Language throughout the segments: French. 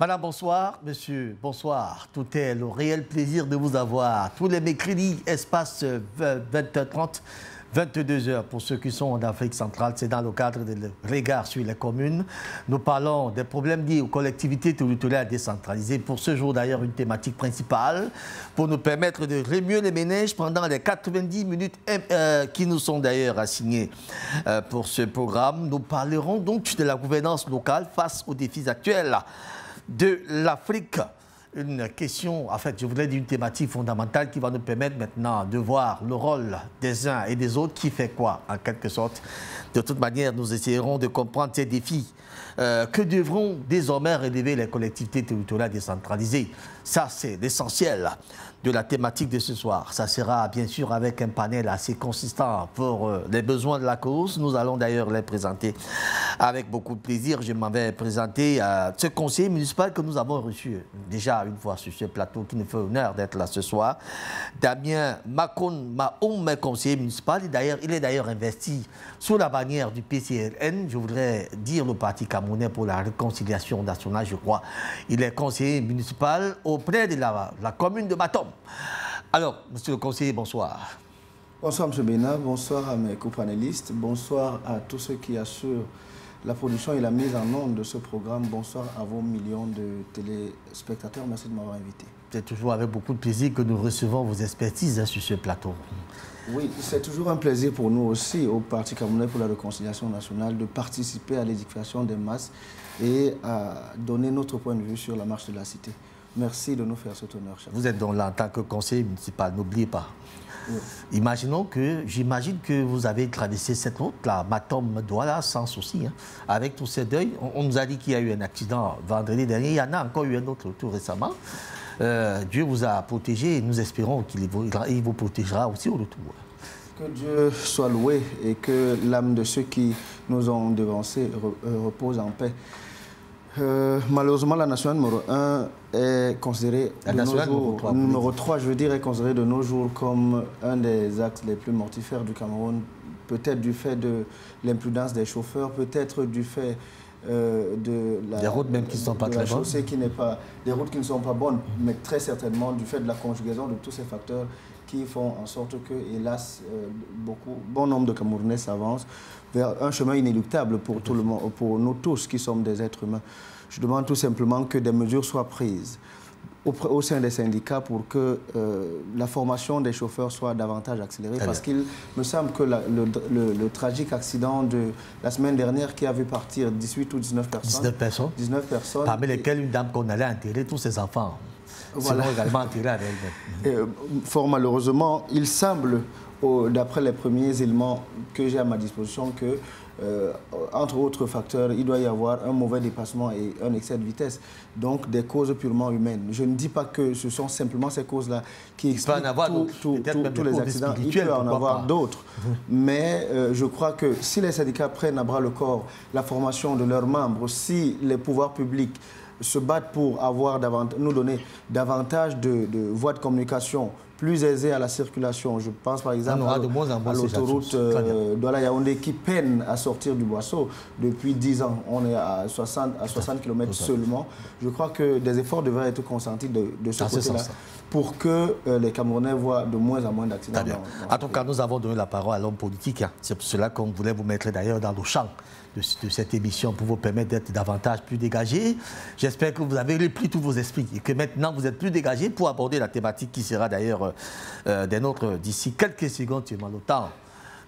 Madame, bonsoir. Monsieur, bonsoir. Tout est le réel plaisir de vous avoir. Tous les mercredis, espace 20h30, 22h. Pour ceux qui sont en Afrique centrale, c'est dans le cadre de regard sur les communes. Nous parlons des problèmes liés aux collectivités territoriales décentralisées. Pour ce jour, d'ailleurs, une thématique principale pour nous permettre de remuer les ménages pendant les 90 minutes qui nous sont d'ailleurs assignées pour ce programme. Nous parlerons donc de la gouvernance locale face aux défis actuels de l'Afrique. Une question, en fait, je voudrais dire une thématique fondamentale qui va nous permettre maintenant de voir le rôle des uns et des autres, qui fait quoi, en quelque sorte. De toute manière, nous essayerons de comprendre ces défis que devront désormais relever les collectivités territoriales décentralisées. Ça, c'est l'essentiel de la thématique de ce soir. Ça sera bien sûr avec un panel assez consistant pour les besoins de la cause. Nous allons d'ailleurs les présenter avec beaucoup de plaisir. Je m'en vais présenter ce conseiller municipal que nous avons reçu déjà une fois sur ce plateau, qui nous fait honneur d'être là ce soir. Damien Makon Mahoum, conseiller municipal. Il est d'ailleurs investi sous la bannière du PCRN. Je voudrais dire le Parti camerounais pour la réconciliation nationale, je crois. Il est conseiller municipal auprès de la commune de Matom. Alors, monsieur le conseiller, bonsoir. Bonsoir, M. Bénin. Bonsoir à mes co-panélistes. Bonsoir à tous ceux qui assurent la production et la mise en onde de ce programme. Bonsoir à vos millions de téléspectateurs. Merci de m'avoir invité. C'est toujours avec beaucoup de plaisir que nous recevons vos expertises sur ce plateau. Oui, c'est toujours un plaisir pour nous aussi, au Parti camerounais pour la réconciliation nationale, de participer à l'édification des masses et à donner notre point de vue sur la marche de la cité. Merci de nous faire cet honneur. Vous êtes donc là en tant que conseiller municipal, n'oubliez pas. Oui. J'imagine que vous avez traversé cette route-là, Matom-Douala, sans souci, hein, avec tous ces deuils. On nous a dit qu'il y a eu un accident vendredi dernier, il y en a encore eu un autre tout récemment. Dieu vous a protégé et nous espérons qu'il vous protégera aussi au retour. Que Dieu soit loué et que l'âme de ceux qui nous ont devancés repose en paix. Malheureusement, la nationale numéro 1 est considérée, numéro 3, je veux dire, est considérée de nos jours comme un des axes les plus mortifères du Cameroun. Peut-être du fait de l'imprudence des chauffeurs, peut-être du fait des routes même qui ne sont pas très bonnes. Des routes qui ne sont pas bonnes, mais très certainement du fait de la conjugaison de tous ces facteurs qui font en sorte que, hélas, bon nombre de Camerounais s'avancent vers un chemin inéluctable pour tout le monde, pour nous tous qui sommes des êtres humains. Je demande tout simplement que des mesures soient prises au sein des syndicats pour que la formation des chauffeurs soit davantage accélérée. Parce qu'il me semble que le tragique accident de la semaine dernière qui a vu partir 18 ou 19 personnes. 19 personnes. Parmi lesquelles une dame qu'on allait enterrer tous ses enfants. Voilà. Sinon également enterrer avec elle. Fort malheureusement, il semble, d'après les premiers éléments que j'ai à ma disposition, que entre autres facteurs, il doit y avoir un mauvais dépassement et un excès de vitesse. Donc des causes purement humaines. Je ne dis pas que ce sont simplement ces causes-là qui expliquent tous les accidents. Il peut en avoir d'autres. Mais je crois que si les syndicats prennent à bras le corps la formation de leurs membres, si les pouvoirs publics se battent pour nous donner davantage de voies de communication plus aisées à la circulation. Je pense par exemple à l'autoroute Douala-Yaoundé qui peine à sortir du Boisseau depuis 10 ans. On est à 60 km seulement. Je crois que des efforts devraient être consentis de ce côté-là pour que les Camerounais voient de moins en moins d'accidents. En tout cas, nous avons donné la parole à l'homme politique. Hein. C'est pour cela qu'on voulait vous mettre d'ailleurs dans le champ de cette émission pour vous permettre d'être davantage plus dégagé. J'espère que vous avez repris tous vos esprits et que maintenant vous êtes plus dégagé pour aborder la thématique qui sera d'ailleurs des nôtres d'ici quelques secondes. Tu as le temps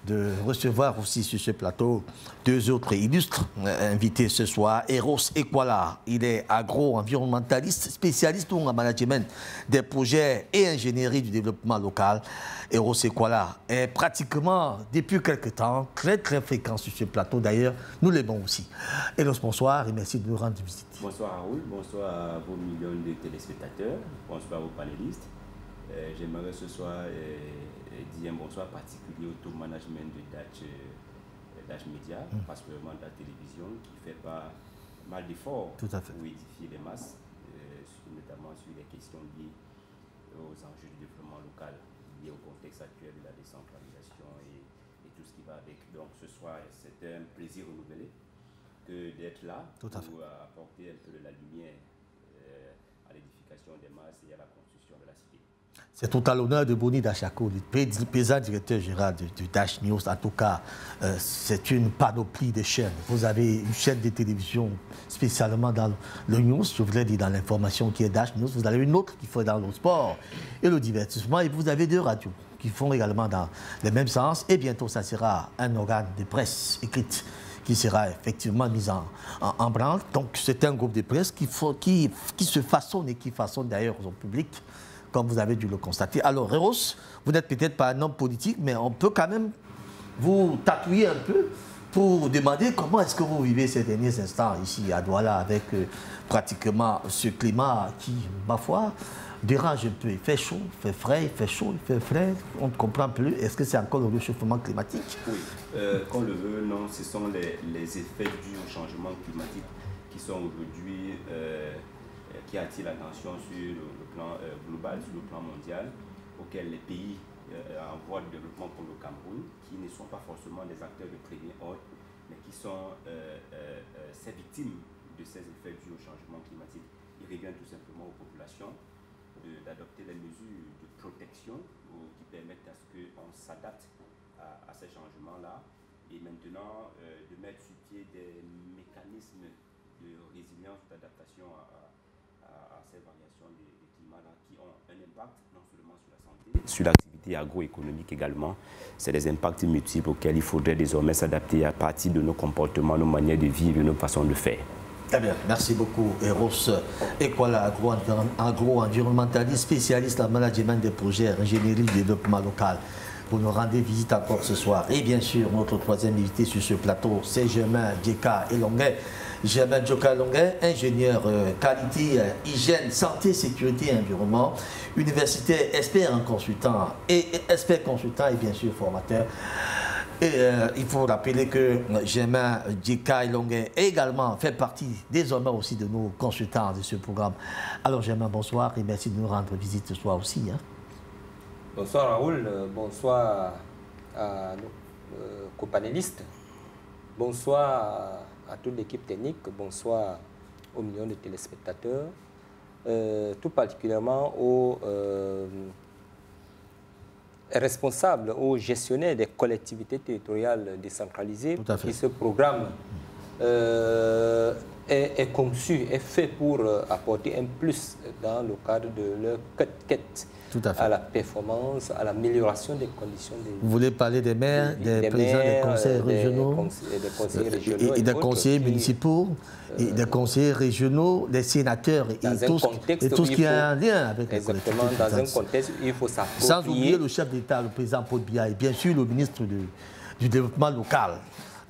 de recevoir aussi sur ce plateau deux autres illustres invités ce soir. Eros Ekwala, il est agro-environnementaliste, spécialiste en management des projets et ingénierie du développement local. Eros Ekwala est pratiquement, depuis quelque temps, très fréquent sur ce plateau. D'ailleurs, nous l'aimons aussi. Eros, bonsoir et merci de nous rendre visite. Bonsoir Raoul, bonsoir à vos millions de téléspectateurs, bonsoir aux panélistes. J'aimerais ce soir dire un bonsoir particulier au top management de Dash Media, particulièrement de la télévision, qui fait pas mal d'efforts pour édifier les masses, notamment sur les questions liées aux enjeux du développement local, liés au contexte actuel de la décentralisation et tout ce qui va avec. Donc ce soir, c'était un plaisir renouvelé que d'être là pour apporter un peu de la lumière à l'édification des masses et à la construction de la cité. C'est tout à l'honneur de Boni Dachako, le président directeur général de Dash News. En tout cas, c'est une panoplie de chaînes. Vous avez une chaîne de télévision spécialement dans le news, je voulais dire dans l'information qui est Dash News. Vous avez une autre qui fait dans le sport et le divertissement. Et vous avez deux radios qui font également dans le même sens. Et bientôt, ça sera un organe de presse écrite qui sera effectivement mis en branle. Donc, c'est un groupe de presse qui se façonne et qui façonne d'ailleurs son public, comme vous avez dû le constater. Alors, Reros, vous n'êtes peut-être pas un homme politique, mais on peut quand même vous tatouiller un peu pour demander comment est-ce que vous vivez ces derniers instants ici à Douala avec pratiquement ce climat qui, ma foi, dérange un peu. Il fait chaud, il fait frais, il fait chaud, il fait frais. On ne comprend plus. Est-ce que c'est encore le réchauffement climatique? Oui, qu'on le veut, non, ce sont les effets dus au changement climatique qui sont aujourd'hui, qui attirent l'attention sur le plan global, sur le plan mondial, auquel les pays en voie de développement comme le Cameroun, qui ne sont pas forcément des acteurs de premier ordre, mais qui sont ces victimes de ces effets dus au changement climatique. Il revient tout simplement aux populations d'adopter les mesures de protection qui permettent à ce qu'on s'adapte à ces changements-là et maintenant de mettre sur pied des mécanismes de résilience, d'adaptation à ces variations des climats-là qui ont un impact non seulement sur la santé, sur l'activité agroéconomique également. C'est des impacts multiples auxquels il faudrait désormais s'adapter à partir de nos comportements, nos manières de vivre et nos façons de faire. Très bien, merci beaucoup, Eros Ekwala, agro-environnementaliste, spécialiste en management des projets, ingénierie et développement local. Vous nous rendez visite encore ce soir. Et bien sûr, notre troisième invité sur ce plateau, c'est Germain Djeka Elonguet. Germain Djeka Elonguet, ingénieur qualité, hygiène, santé, sécurité, environnement, universitaire, expert en consultant et bien sûr formateur. Et il faut rappeler que Germain Djeka Elonguet également fait partie désormais aussi de nos consultants de ce programme. Alors Germain, bonsoir et merci de nous rendre visite ce soir aussi. Hein. Bonsoir Raoul, bonsoir à nos copanélistes, bonsoir à toute l'équipe technique, bonsoir aux millions de téléspectateurs, tout particulièrement aux responsables, aux gestionnaires des collectivités territoriales décentralisées. Et ce programme est conçu, est fait pour apporter un plus dans le cadre de leur quête à la performance, à l'amélioration des conditions de vie. Vous voulez parler des maires, des présidents des conseils régionaux, et des conseillers municipaux, et des conseillers régionaux, des sénateurs, et tout ce qui a un lien avec les collectivités. Exactement, dans un contexte où il faut s'approprier. Sans oublier le chef d'État, le président Paul Biya, et bien sûr le ministre du développement local,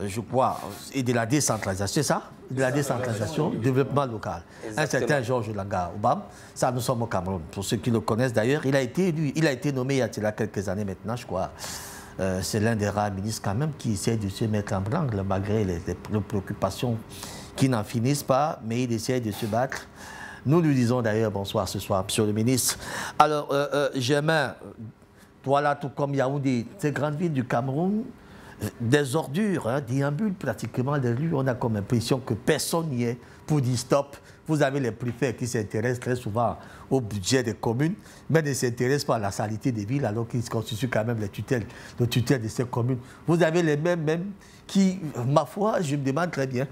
je crois, et de la décentralisation, c'est ça? De la décentralisation, du développement local. Exactement. Un certain Georges Langa Obama, ça nous sommes au Cameroun. Pour ceux qui le connaissent d'ailleurs, il a été nommé il y a quelques années maintenant, je crois. C'est l'un des rares ministres quand même qui essaie de se mettre en branle malgré les préoccupations qui n'en finissent pas, mais il essaie de se battre. Nous lui disons d'ailleurs bonsoir ce soir, monsieur le ministre. Alors, Germain, voilà, tout comme Yaoundé, ces grandes villes du Cameroun, des ordures, hein, déambulent pratiquement les rues. On a comme l'impression que personne n'y est pour dire stop. Vous avez les préfets qui s'intéressent très souvent au budget des communes, mais ne s'intéressent pas à la sanité des villes, alors qu'ils constituent quand même les tutelles de ces communes. Vous avez les mêmes qui, ma foi, je me demande très bien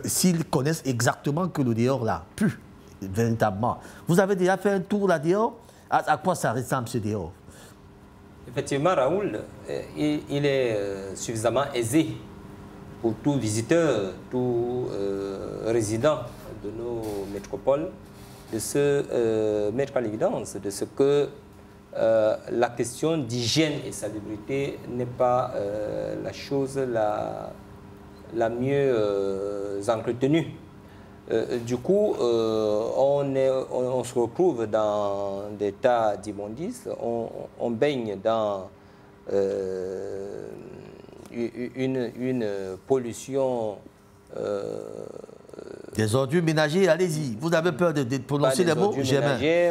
s'ils connaissent exactement que le dehors là pue, véritablement. Vous avez déjà fait un tour là dehors? À quoi ça ressemble ce dehors? Effectivement, Raoul, il est suffisamment aisé pour tout visiteur, tout résident de nos métropoles de se mettre à l'évidence de ce que la question d'hygiène et salubrité n'est pas la chose la mieux entretenue. Du coup, on se retrouve dans des tas d'immondices, on baigne dans une pollution. Des ordures ménagères, allez-y. Vous avez peur de prononcer les mots?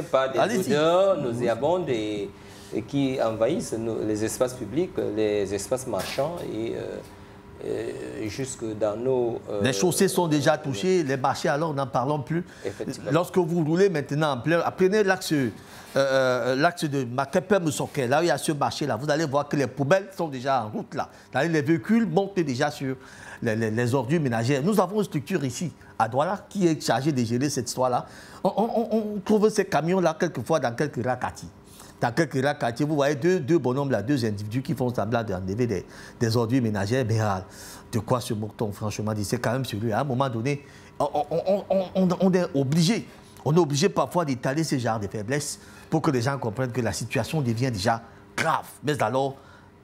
Pas des odeurs nauséabondes et qui envahissent les espaces publics, les espaces marchands jusque dans nos... les chaussées sont déjà touchées, les marchés alors n'en parlons plus. Lorsque vous roulez maintenant, prenez l'axe de Makepe-Moussoké, là où il y a ce marché-là, vous allez voir que les poubelles sont déjà en route là. Les véhicules montent déjà sur les ordures ménagères. Nous avons une structure ici, à Douala, qui est chargée de gérer cette histoire-là. On trouve ces camions-là quelquefois dans quelques racatis. Dans quelques quartiers, vous voyez deux bonhommes là, deux individus qui font semblant d'enlever des ordures ménagères. Mais de quoi se moque-t-on, franchement? C'est quand même celui. À un moment donné, on est obligé. On est obligé parfois d'étaler ce genre de faiblesses pour que les gens comprennent que la situation devient déjà grave. Mais alors,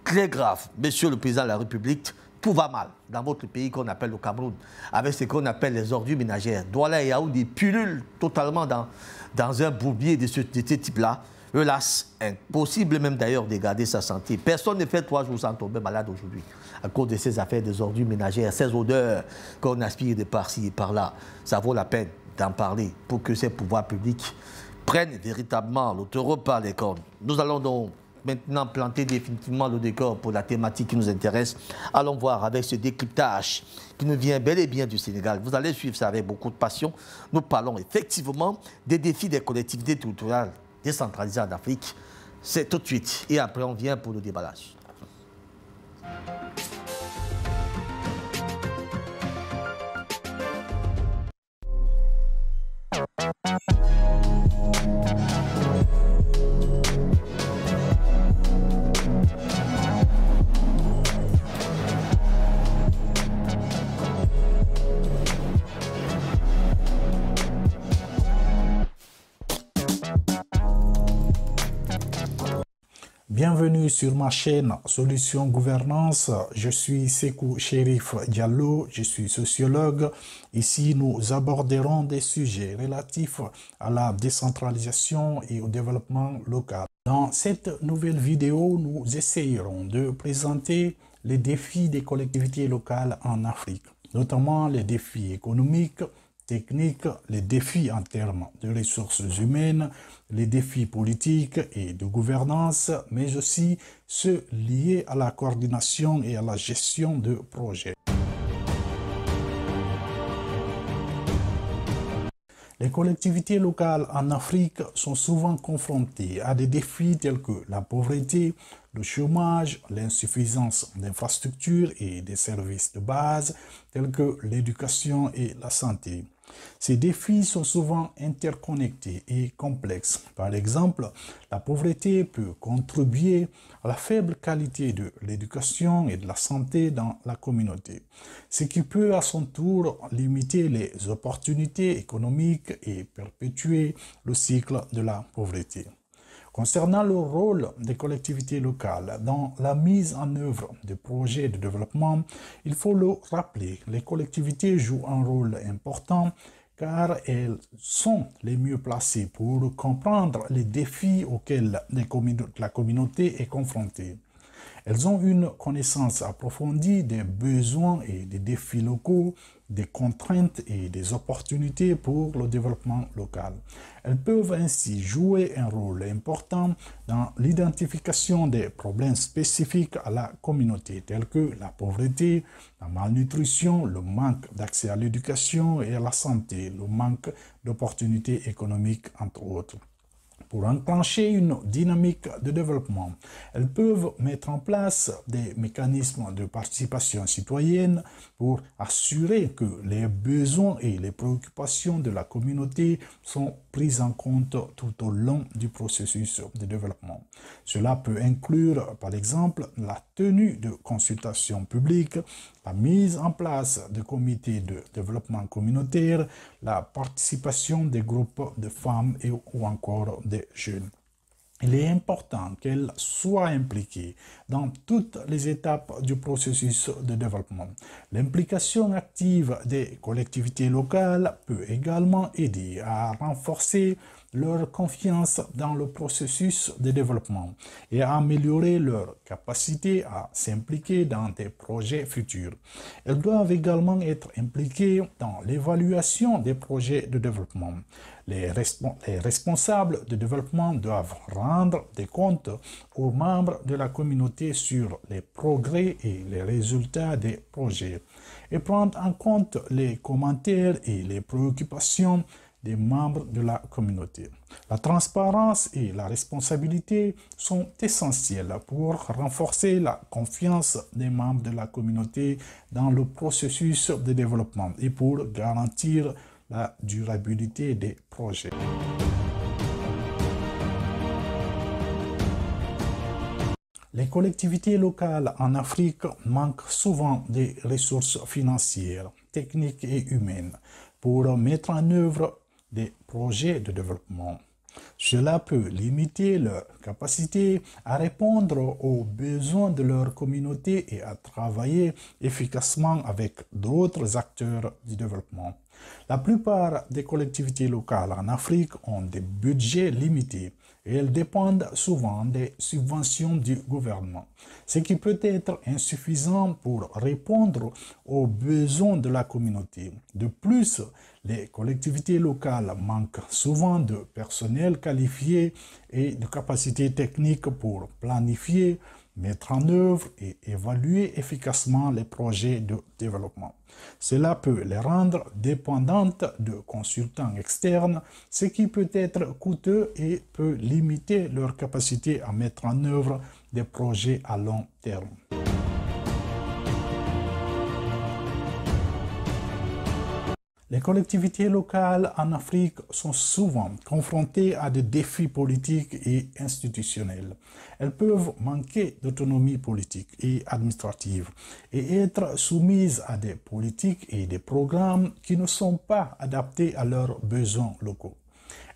très grave. Monsieur le Président de la République, tout va mal dans votre pays qu'on appelle le Cameroun, avec ce qu'on appelle les ordures ménagères. Douala et Yaoundé pullulent totalement dans un bourbier de ce type-là. Hélas, impossible même d'ailleurs de garder sa santé. Personne ne fait 3 jours sans tomber malade aujourd'hui à cause de ces affaires des ordures ménagères, ces odeurs qu'on aspire de par-ci et par-là. Ça vaut la peine d'en parler pour que ces pouvoirs publics prennent véritablement le taureau par les cornes. Nous allons donc maintenant planter définitivement le décor pour la thématique qui nous intéresse. Allons voir avec ce décryptage qui nous vient bel et bien du Sénégal. Vous allez suivre ça avec beaucoup de passion. Nous parlons effectivement des défis des collectivités territoriales décentralisées en Afrique. C'est tout de suite. Et après, on vient pour le déballage. Bienvenue sur ma chaîne Solutions Gouvernance. Je suis Sekou Chérif Diallo, je suis sociologue. Ici, nous aborderons des sujets relatifs à la décentralisation et au développement local. Dans cette nouvelle vidéo, nous essayerons de présenter les défis des collectivités locales en Afrique, notamment les défis économiques, techniques, les défis en termes de ressources humaines, les défis politiques et de gouvernance, mais aussi ceux liés à la coordination et à la gestion de projets. Les collectivités locales en Afrique sont souvent confrontées à des défis tels que la pauvreté, le chômage, l'insuffisance d'infrastructures et des services de base tels que l'éducation et la santé. Ces défis sont souvent interconnectés et complexes. Par exemple, la pauvreté peut contribuer à la faible qualité de l'éducation et de la santé dans la communauté, ce qui peut à son tour limiter les opportunités économiques et perpétuer le cycle de la pauvreté. Concernant le rôle des collectivités locales dans la mise en œuvre de projets de développement, il faut le rappeler, les collectivités jouent un rôle important car elles sont les mieux placées pour comprendre les défis auxquels la communauté est confrontée. Elles ont une connaissance approfondie des besoins et des défis locaux, des contraintes et des opportunités pour le développement local. Elles peuvent ainsi jouer un rôle important dans l'identification des problèmes spécifiques à la communauté, tels que la pauvreté, la malnutrition, le manque d'accès à l'éducation et à la santé, le manque d'opportunités économiques, entre autres. Pour enclencher une dynamique de développement, elles peuvent mettre en place des mécanismes de participation citoyenne pour assurer que les besoins et les préoccupations de la communauté sont pris en compte tout au long du processus de développement. Cela peut inclure, par exemple, la tenue de consultations publiques, la mise en place de comités de développement communautaire, la participation des groupes de femmes ou encore des jeunes. Il est important qu'elles soient impliquées dans toutes les étapes du processus de développement. L'implication active des collectivités locales peut également aider à renforcer leur confiance dans le processus de développement et à améliorer leur capacité à s'impliquer dans des projets futurs. Elles doivent également être impliquées dans l'évaluation des projets de développement. Les responsables de développement doivent rendre des comptes aux membres de la communauté sur les progrès et les résultats des projets et prendre en compte les commentaires et les préoccupations des membres de la communauté. La transparence et la responsabilité sont essentielles pour renforcer la confiance des membres de la communauté dans le processus de développement et pour garantir la durabilité des projets. Les collectivités locales en Afrique manquent souvent des ressources financières, techniques et humaines pour mettre en œuvre des projets de développement. Cela peut limiter leur capacité à répondre aux besoins de leur communauté et à travailler efficacement avec d'autres acteurs du développement. La plupart des collectivités locales en Afrique ont des budgets limités et elles dépendent souvent des subventions du gouvernement, ce qui peut être insuffisant pour répondre aux besoins de la communauté. De plus, les collectivités locales manquent souvent de personnel qualifié et de capacités techniques pour planifier, mettre en œuvre et évaluer efficacement les projets de développement. Cela peut les rendre dépendantes de consultants externes, ce qui peut être coûteux et peut limiter leur capacité à mettre en œuvre des projets à long terme. Les collectivités locales en Afrique sont souvent confrontées à des défis politiques et institutionnels. Elles peuvent manquer d'autonomie politique et administrative et être soumises à des politiques et des programmes qui ne sont pas adaptés à leurs besoins locaux.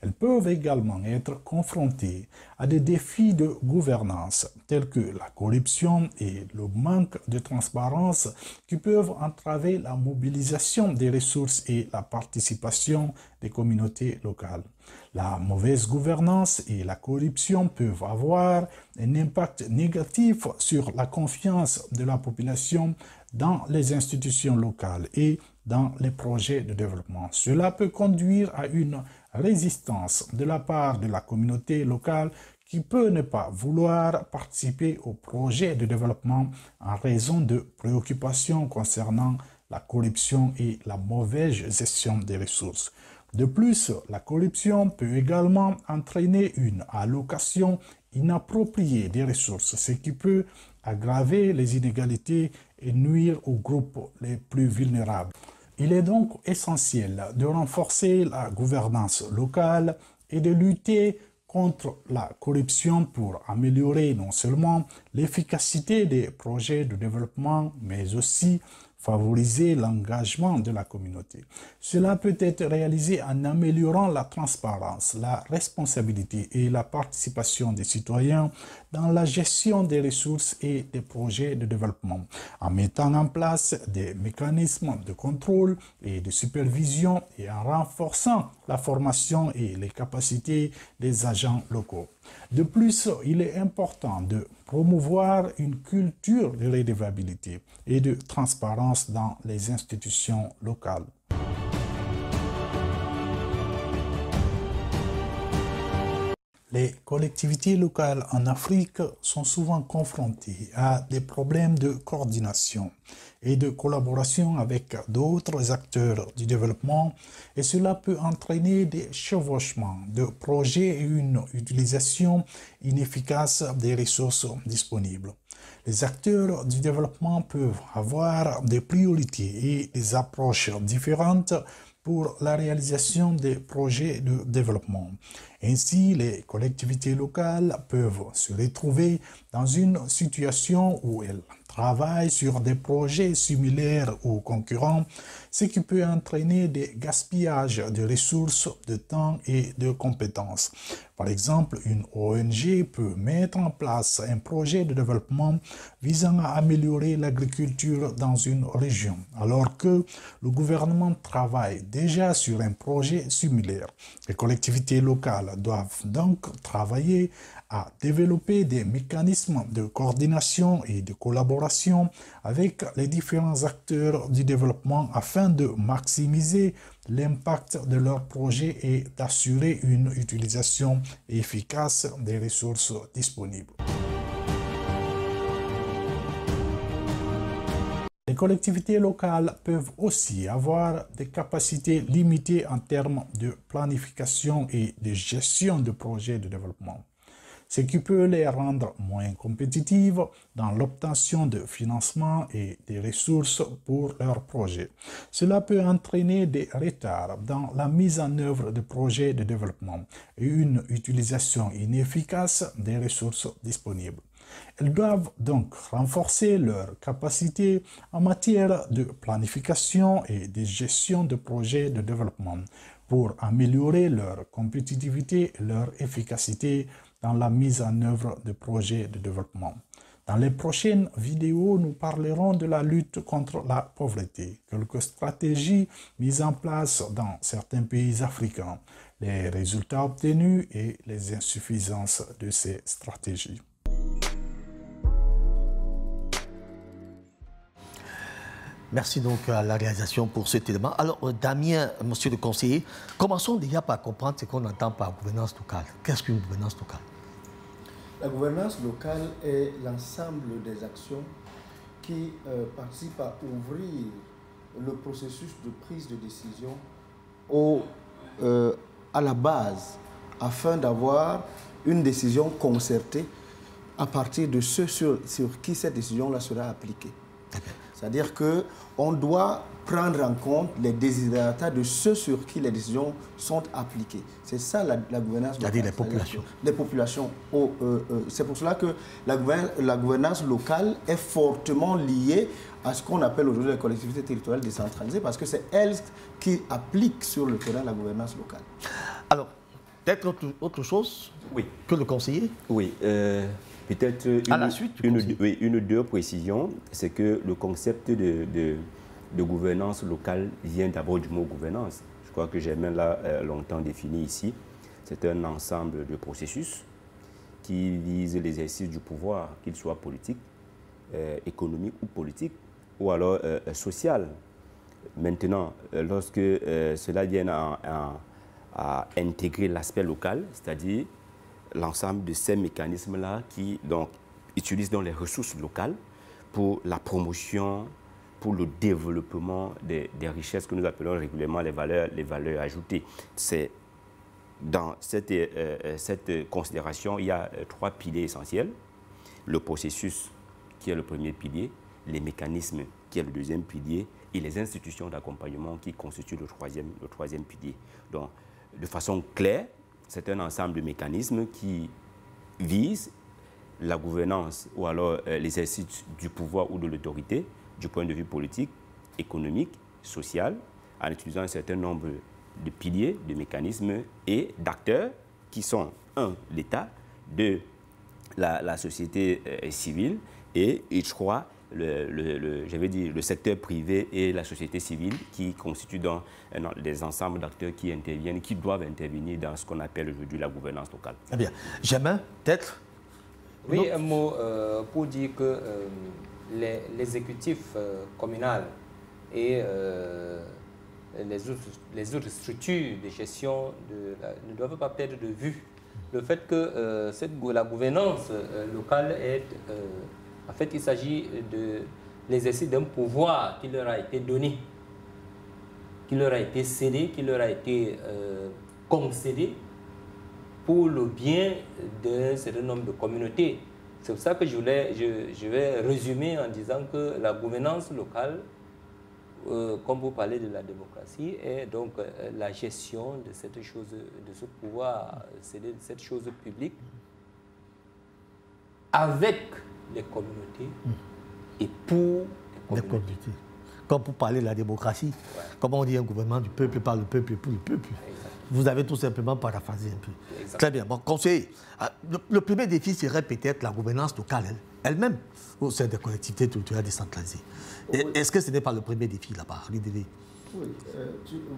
Elles peuvent également être confrontées à des défis de gouvernance tels que la corruption et le manque de transparence qui peuvent entraver la mobilisation des ressources et la participation des communautés locales. La mauvaise gouvernance et la corruption peuvent avoir un impact négatif sur la confiance de la population dans les institutions locales et dans les projets de développement. Cela peut conduire à une résistance de la part de la communauté locale qui peut ne pas vouloir participer au projet de développement en raison de préoccupations concernant la corruption et la mauvaise gestion des ressources. De plus, la corruption peut également entraîner une allocation inappropriée des ressources, ce qui peut aggraver les inégalités et nuire aux groupes les plus vulnérables. Il est donc essentiel de renforcer la gouvernance locale et de lutter contre la corruption pour améliorer non seulement l'efficacité des projets de développement, mais aussi favoriser l'engagement de la communauté. Cela peut être réalisé en améliorant la transparence, la responsabilité et la participation des citoyens dans la gestion des ressources et des projets de développement, en mettant en place des mécanismes de contrôle et de supervision et en renforçant la formation et les capacités des agents locaux. De plus, il est important de promouvoir une culture de redevabilité et de transparence dans les institutions locales. Les collectivités locales en Afrique sont souvent confrontées à des problèmes de coordination et de collaboration avec d'autres acteurs du développement et cela peut entraîner des chevauchements de projets et une utilisation inefficace des ressources disponibles. Les acteurs du développement peuvent avoir des priorités et des approches différentes pour la réalisation des projets de développement. Ainsi, les collectivités locales peuvent se retrouver dans une situation où elles travaillent sur des projets similaires ou concurrents, ce qui peut entraîner des gaspillages de ressources, de temps et de compétences. Par exemple, une ONG peut mettre en place un projet de développement visant à améliorer l'agriculture dans une région, alors que le gouvernement travaille déjà sur un projet similaire. Les collectivités locales doivent donc travailler à développer des mécanismes de coordination et de collaboration avec les différents acteurs du développement afin de maximiser l'impact de leur projet et d'assurer une utilisation efficace des ressources disponibles. Les collectivités locales peuvent aussi avoir des capacités limitées en termes de planification et de gestion de projets de développement, ce qui peut les rendre moins compétitives dans l'obtention de financement et des ressources pour leurs projets. Cela peut entraîner des retards dans la mise en œuvre de projets de développement et une utilisation inefficace des ressources disponibles. Elles doivent donc renforcer leurs capacités en matière de planification et de gestion de projets de développement pour améliorer leur compétitivité et leur efficacité dans la mise en œuvre de projets de développement. Dans les prochaines vidéos, nous parlerons de la lutte contre la pauvreté, quelques stratégies mises en place dans certains pays africains, les résultats obtenus et les insuffisances de ces stratégies. Merci donc à la réalisation pour cet élément. Alors, Damien, monsieur le conseiller, commençons déjà par comprendre ce qu'on entend par gouvernance locale. Qu'est-ce qu'une gouvernance locale? La gouvernance locale est l'ensemble des actions qui participent à ouvrir le processus de prise de décision à la base, afin d'avoir une décision concertée à partir de ceux sur qui cette décision-là sera appliquée. C'est-à-dire qu'on doit prendre en compte les desiderata de ceux sur qui les décisions sont appliquées. C'est ça la gouvernance locale. C'est-à-dire les populations. Les populations. C'est pour cela que la gouvernance locale est fortement liée à ce qu'on appelle aujourd'hui les collectivités territoriales décentralisées, parce que c'est elles qui appliquent sur le terrain la gouvernance locale. Alors, peut-être autre chose que le conseiller? Oui. Peut-être une ou deux précisions, c'est que le concept de gouvernance locale vient d'abord du mot gouvernance. Je crois que j'ai même là longtemps défini ici. C'est un ensemble de processus qui vise l'exercice du pouvoir, qu'il soit politique, économique ou politique, ou alors social. Maintenant, lorsque cela vient à intégrer l'aspect local, c'est-à-dire l'ensemble de ces mécanismes-là qui donc, utilisent donc les ressources locales pour la promotion, pour le développement des richesses que nous appelons régulièrement les valeurs ajoutées. C'est dans cette considération, il y a trois piliers essentiels. Le processus, qui est le premier pilier, les mécanismes, qui est le deuxième pilier, et les institutions d'accompagnement qui constituent le troisième pilier. Donc, de façon claire, c'est un ensemble de mécanismes qui visent la gouvernance ou alors l'exercice du pouvoir ou de l'autorité du point de vue politique, économique, social, en utilisant un certain nombre de piliers, de mécanismes et d'acteurs qui sont, un, l'État, deux, la société civile et trois, le secteur privé et la société civile qui constituent dans des ensembles d'acteurs qui interviennent, qui doivent intervenir dans ce qu'on appelle aujourd'hui la gouvernance locale. Eh bien, Germain, peut-être? Oui, un mot pour dire que l'exécutif communal et les autres structures de gestion ne doivent pas perdre de vue le fait que la gouvernance locale est... en fait, il s'agit de l'exercice d'un pouvoir qui leur a été donné, qui leur a été cédé, qui leur a été concédé pour le bien d'un certain nombre de communautés. C'est pour ça que je vais résumer en disant que la gouvernance locale, comme vous parlez de la démocratie, est donc la gestion de cette chose, de ce pouvoir cédé, de cette chose publique, avec les communautés et pour les communautés. Comme pour parler de la démocratie, comment on dit un gouvernement du peuple, par le peuple et pour le peuple. Exactement. Vous avez tout simplement paraphrasé un peu. Exactement. Très bien. Bon, conseiller, le premier défi serait peut-être la gouvernance locale elle-même au sein des collectivités territoriales décentralisées. Oui. Est-ce que ce n'est pas le premier défi là-bas, l'idée? Oui,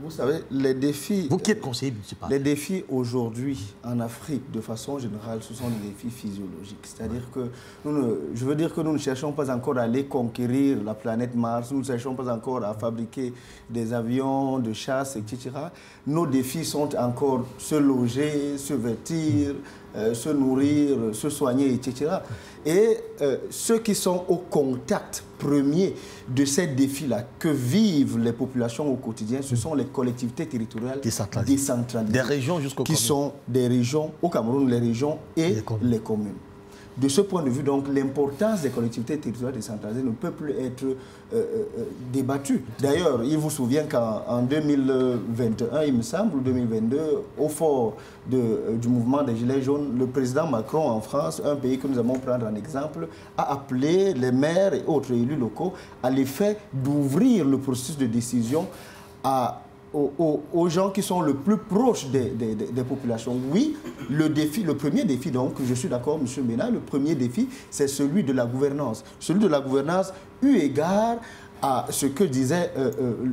vous savez, les défis... Vous qui êtes conseiller municipal. Les défis aujourd'hui en Afrique, de façon générale, ce sont des défis physiologiques. C'est-à-dire que, je veux dire que nous ne cherchons pas encore à aller conquérir la planète Mars, nous ne cherchons pas encore à fabriquer des avions de chasse, etc. Nos défis sont encore se loger, se vêtir, se nourrir, se soigner, etc. Et ceux qui sont au contact premier de ces défis-là que vivent les populations au quotidien, ce sont les collectivités territoriales décentralisées. Des régions jusqu'aux communes. Qui sont des régions, au Cameroun, les régions et les communes. De ce point de vue, donc, l'importance des collectivités territoriales décentralisées ne peut plus être débattue. D'ailleurs, il vous souvient qu'en 2021, il me semble, ou 2022, au fort du mouvement des Gilets jaunes, le président Macron en France, un pays que nous allons prendre en exemple, a appelé les maires et autres élus locaux à l'effet d'ouvrir le processus de décision aux gens qui sont le plus proches des populations. Oui, le premier défi, donc, je suis d'accord, M. Bénat, le premier défi, c'est celui de la gouvernance. Celui de la gouvernance eu égard à ce que disait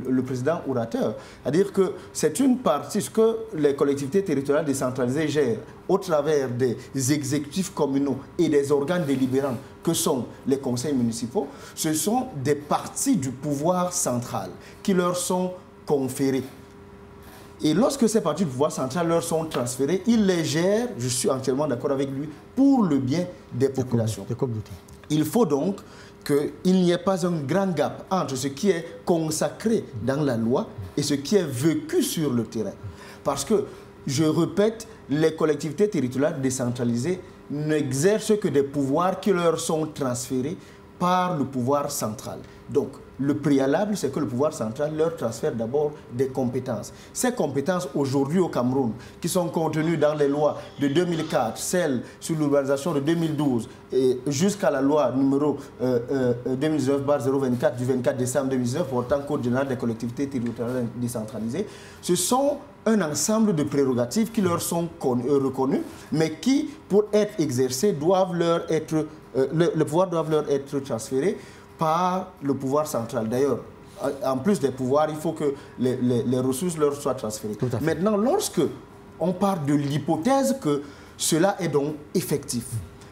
le président orateur. C'est-à-dire que c'est une partie, ce que les collectivités territoriales décentralisées gèrent au travers des exécutifs communaux et des organes délibérants que sont les conseils municipaux, ce sont des parties du pouvoir central qui leur sont conférées. Et lorsque ces parties du pouvoir central leur sont transférées, ils les gèrent, je suis entièrement d'accord avec lui, pour le bien des populations. Il faut donc qu'il n'y ait pas un grand gap entre ce qui est consacré dans la loi et ce qui est vécu sur le terrain. Parce que, je répète, les collectivités territoriales décentralisées n'exercent que des pouvoirs qui leur sont transférés par le pouvoir central. Donc, le préalable, c'est que le pouvoir central leur transfère d'abord des compétences. Ces compétences, aujourd'hui au Cameroun, qui sont contenues dans les lois de 2004, celles sur l'urbanisation de 2012, et jusqu'à la loi numéro 2019/024 du 24 décembre 2019 portant Code général des collectivités territoriales décentralisées, ce sont un ensemble de prérogatives qui leur sont reconnues, mais qui, pour être exercées, doivent leur être, le pouvoir doivent leur être transférés par le pouvoir central. D'ailleurs, en plus des pouvoirs, il faut que les ressources leur soient transférées. Maintenant, lorsque on parle de l'hypothèse que cela est donc effectif,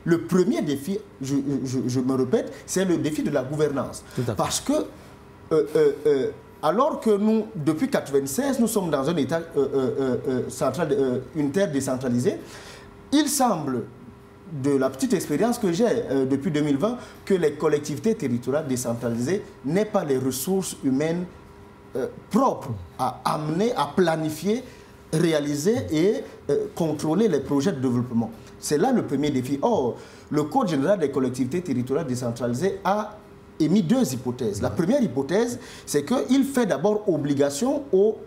le premier défi, je me répète, c'est le défi de la gouvernance. Parce que, alors que nous, depuis 1996, nous sommes dans un État unitaire décentralisé, il semble, de la petite expérience que j'ai depuis 2020, que les collectivités territoriales décentralisées n'aient pas les ressources humaines propres à amener, à planifier, réaliser et contrôler les projets de développement. C'est là le premier défi. Or, le Code général des collectivités territoriales décentralisées a émis deux hypothèses. La première hypothèse, c'est qu'il fait d'abord obligation aux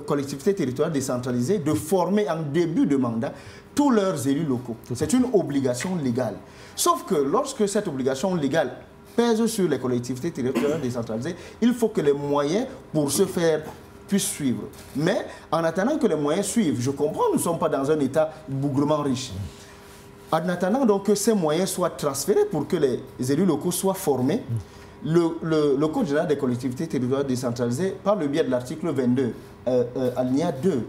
collectivités territoriales décentralisées de former en début de mandat tous leurs élus locaux. C'est une obligation légale. Sauf que lorsque cette obligation légale pèse sur les collectivités territoriales décentralisées, il faut que les moyens pour ce faire puissent suivre. Mais en attendant que les moyens suivent, je comprends, nous ne sommes pas dans un État bougrement riche. En attendant donc que ces moyens soient transférés pour que les élus locaux soient formés, le Code général des collectivités territoriales décentralisées, par le biais de l'article 22, alinéa 2,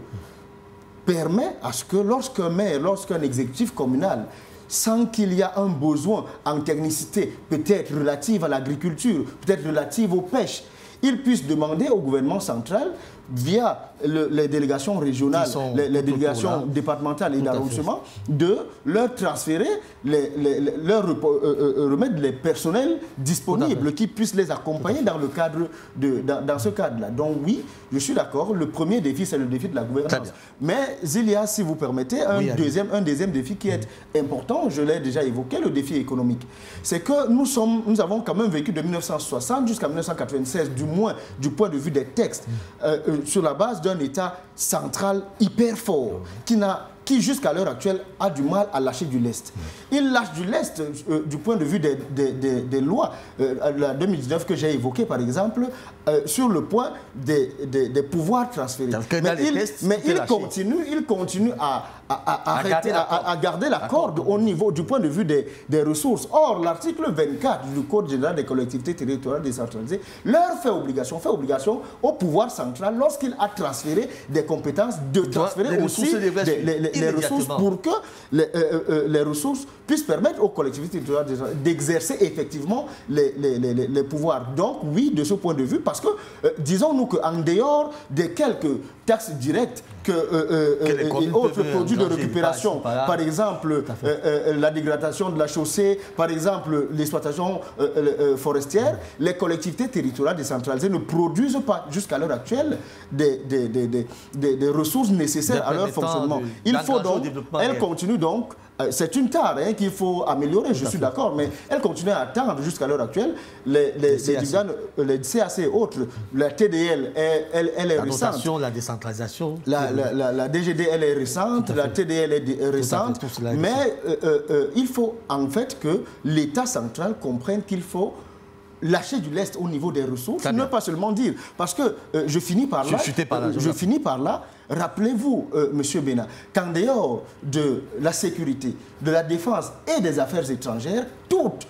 permet à ce que lorsqu'un maire, lorsqu'un exécutif communal, sans qu'il y ait un besoin en technicité, peut-être relative à l'agriculture, peut-être relative aux pêches, il puisse demander au gouvernement central, via les délégations régionales, les délégations départementales et d'arrondissement, de leur transférer, leur remettre les personnels disponibles qui puissent les accompagner dans le cadre dans ce cadre-là. Donc oui, je suis d'accord, le premier défi, c'est le défi de la gouvernance. Mais il y a, si vous permettez, un deuxième défi qui est important, je l'ai déjà évoqué, le défi économique. C'est que nous avons quand même vécu de 1960 jusqu'à 1996, du moins du point de vue des textes, sur la base d'un État central hyper fort, qui qui jusqu'à l'heure actuelle a du mal à lâcher du lest. Il lâche du lest du point de vue des lois. La 2019 que j'ai évoquée par exemple, sur le point des pouvoirs transférés. Mais il continue à garder la corde au niveau du point de vue des ressources. Or, l'article 24 du Code général des collectivités territoriales décentralisées leur fait obligation au pouvoir central, lorsqu'il a transféré des compétences, de transférer aussi les ressources pour que les ressources puissent permettre aux collectivités territoriales d'exercer effectivement les pouvoirs. Donc oui, de ce point de vue, parce que disons-nous qu'en dehors des quelques taxes directes et autres produits de récupération, par exemple la dégradation de la chaussée, par exemple l'exploitation forestière, les collectivités territoriales décentralisées ne produisent pas jusqu'à l'heure actuelle des ressources nécessaires à leur fonctionnement. Elle continue donc. C'est une tare qu'il faut améliorer, je suis d'accord, mais elle continue à attendre jusqu'à l'heure actuelle les CAC et autres. La TDL, elle est récente. La décentralisation. La DGD, elle est récente, la TDL est récente, mais il faut en fait que l'État central comprenne qu'il faut lâcher du lest au niveau des ressources, ne pas seulement dire. Parce que je finis par là. Rappelez-vous, M. Bena, qu'en dehors de la sécurité, de la défense et des affaires étrangères, toutes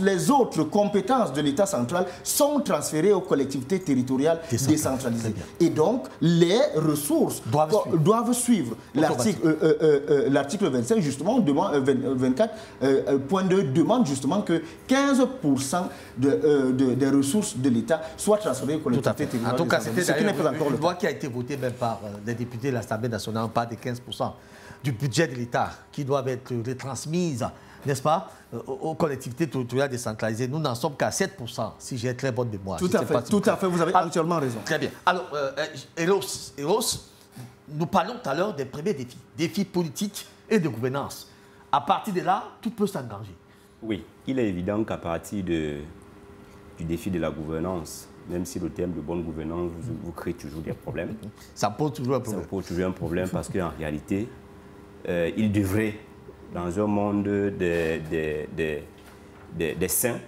les autres compétences de l'État central sont transférées aux collectivités territoriales décentralisées. Et donc, les ressources doivent suivre. L'article 25, justement, 24.2 demande justement que 15% des ressources de l'État soient transférées aux collectivités territoriales. En tout cas, c'était une loi qui a été votée même par des députés de l'Assemblée nationale, pas des 15% du budget de l'État qui doivent être retransmises, n'est-ce pas, aux collectivités territoriales décentralisées. Nous n'en sommes qu'à 7%, si j'ai très bonne mémoire. Tout à fait, vous avez entièrement raison. Très bien. Alors, Eros, nous parlons tout à l'heure des premiers défis politiques et de gouvernance. À partir de là, tout peut s'engager. Oui, il est évident qu'à partir du défi de la gouvernance, même si le terme de bonne gouvernance vous crée toujours des problèmes. Ça pose toujours un problème. Ça pose toujours un problème parce qu'en réalité, il devrait, dans un monde des saints,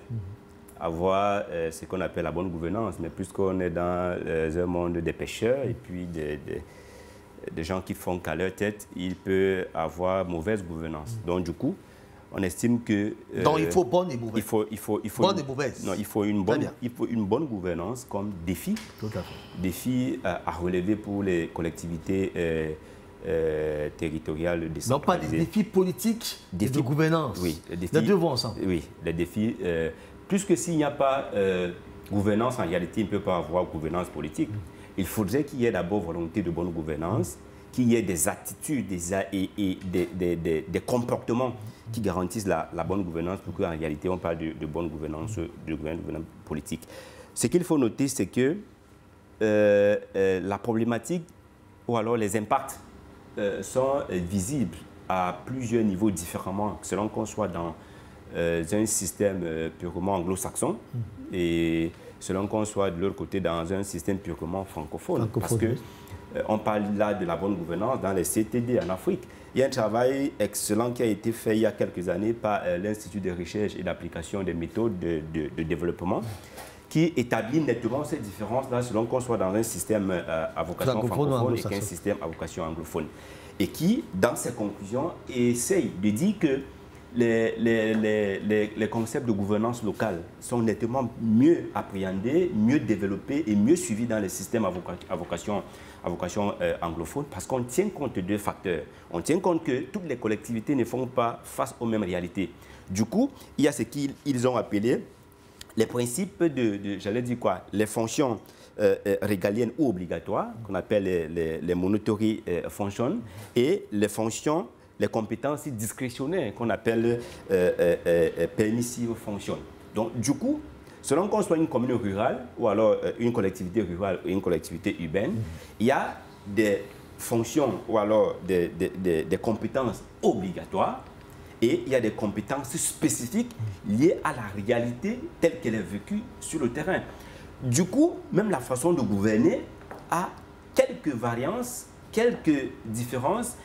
avoir ce qu'on appelle la bonne gouvernance. Mais puisqu'on est dans un monde des pêcheurs et puis des gens qui font qu'à leur tête, il peut avoir mauvaise gouvernance. Donc du coup, on estime que... donc il faut bonne et mauvaise. Bonne et mauvaise. Non, il faut une bonne gouvernance comme défi. Tout à fait. Défi à relever pour les collectivités territoriales décentralisées. Non, pas des défis politiques, de gouvernance. Oui, les deux vont ensemble. Oui, les défis. Puisque s'il n'y a pas gouvernance, en réalité, il ne peut pas avoir gouvernance politique. Il faudrait qu'il y ait d'abord volonté de bonne gouvernance, qu'il y ait des attitudes et des comportements qui garantissent la bonne gouvernance, pour qu'en réalité, on parle de bonne gouvernance, de gouvernance politique. Ce qu'il faut noter, c'est que la problématique, ou alors les impacts, sont visibles à plusieurs niveaux différemment, selon qu'on soit dans un système purement anglo-saxon et selon qu'on soit de l'autre côté dans un système purement francophone. Parce que on parle là de la bonne gouvernance dans les CTD en Afrique. Il y a un travail excellent qui a été fait il y a quelques années par l'Institut de recherche et d'application des méthodes de développement qui établit nettement ces différences-là selon qu'on soit dans un système à vocation francophone et qu'un système à vocation anglophone. Et qui, dans ses conclusions, essaye de dire que les concepts de gouvernance locale sont nettement mieux appréhendés, mieux développés et mieux suivis dans les systèmes à vocation anglophone, parce qu'on tient compte de deux facteurs. On tient compte que toutes les collectivités ne font pas face aux mêmes réalités. Du coup, il y a ce qu'ils ont appelé les principes j'allais dire quoi, les fonctions régaliennes ou obligatoires, qu'on appelle les monitory functions, et les fonctions, les compétences discrétionnaires, qu'on appelle permissive functions. Donc, du coup, selon qu'on soit une commune rurale, ou alors une collectivité rurale ou une collectivité urbaine, il y a des fonctions, ou alors des compétences obligatoires, et il y a des compétences spécifiques liées à la réalité telle qu'elle est vécue sur le terrain. Du coup, même la façon de gouverner a quelques variances, quelques différences,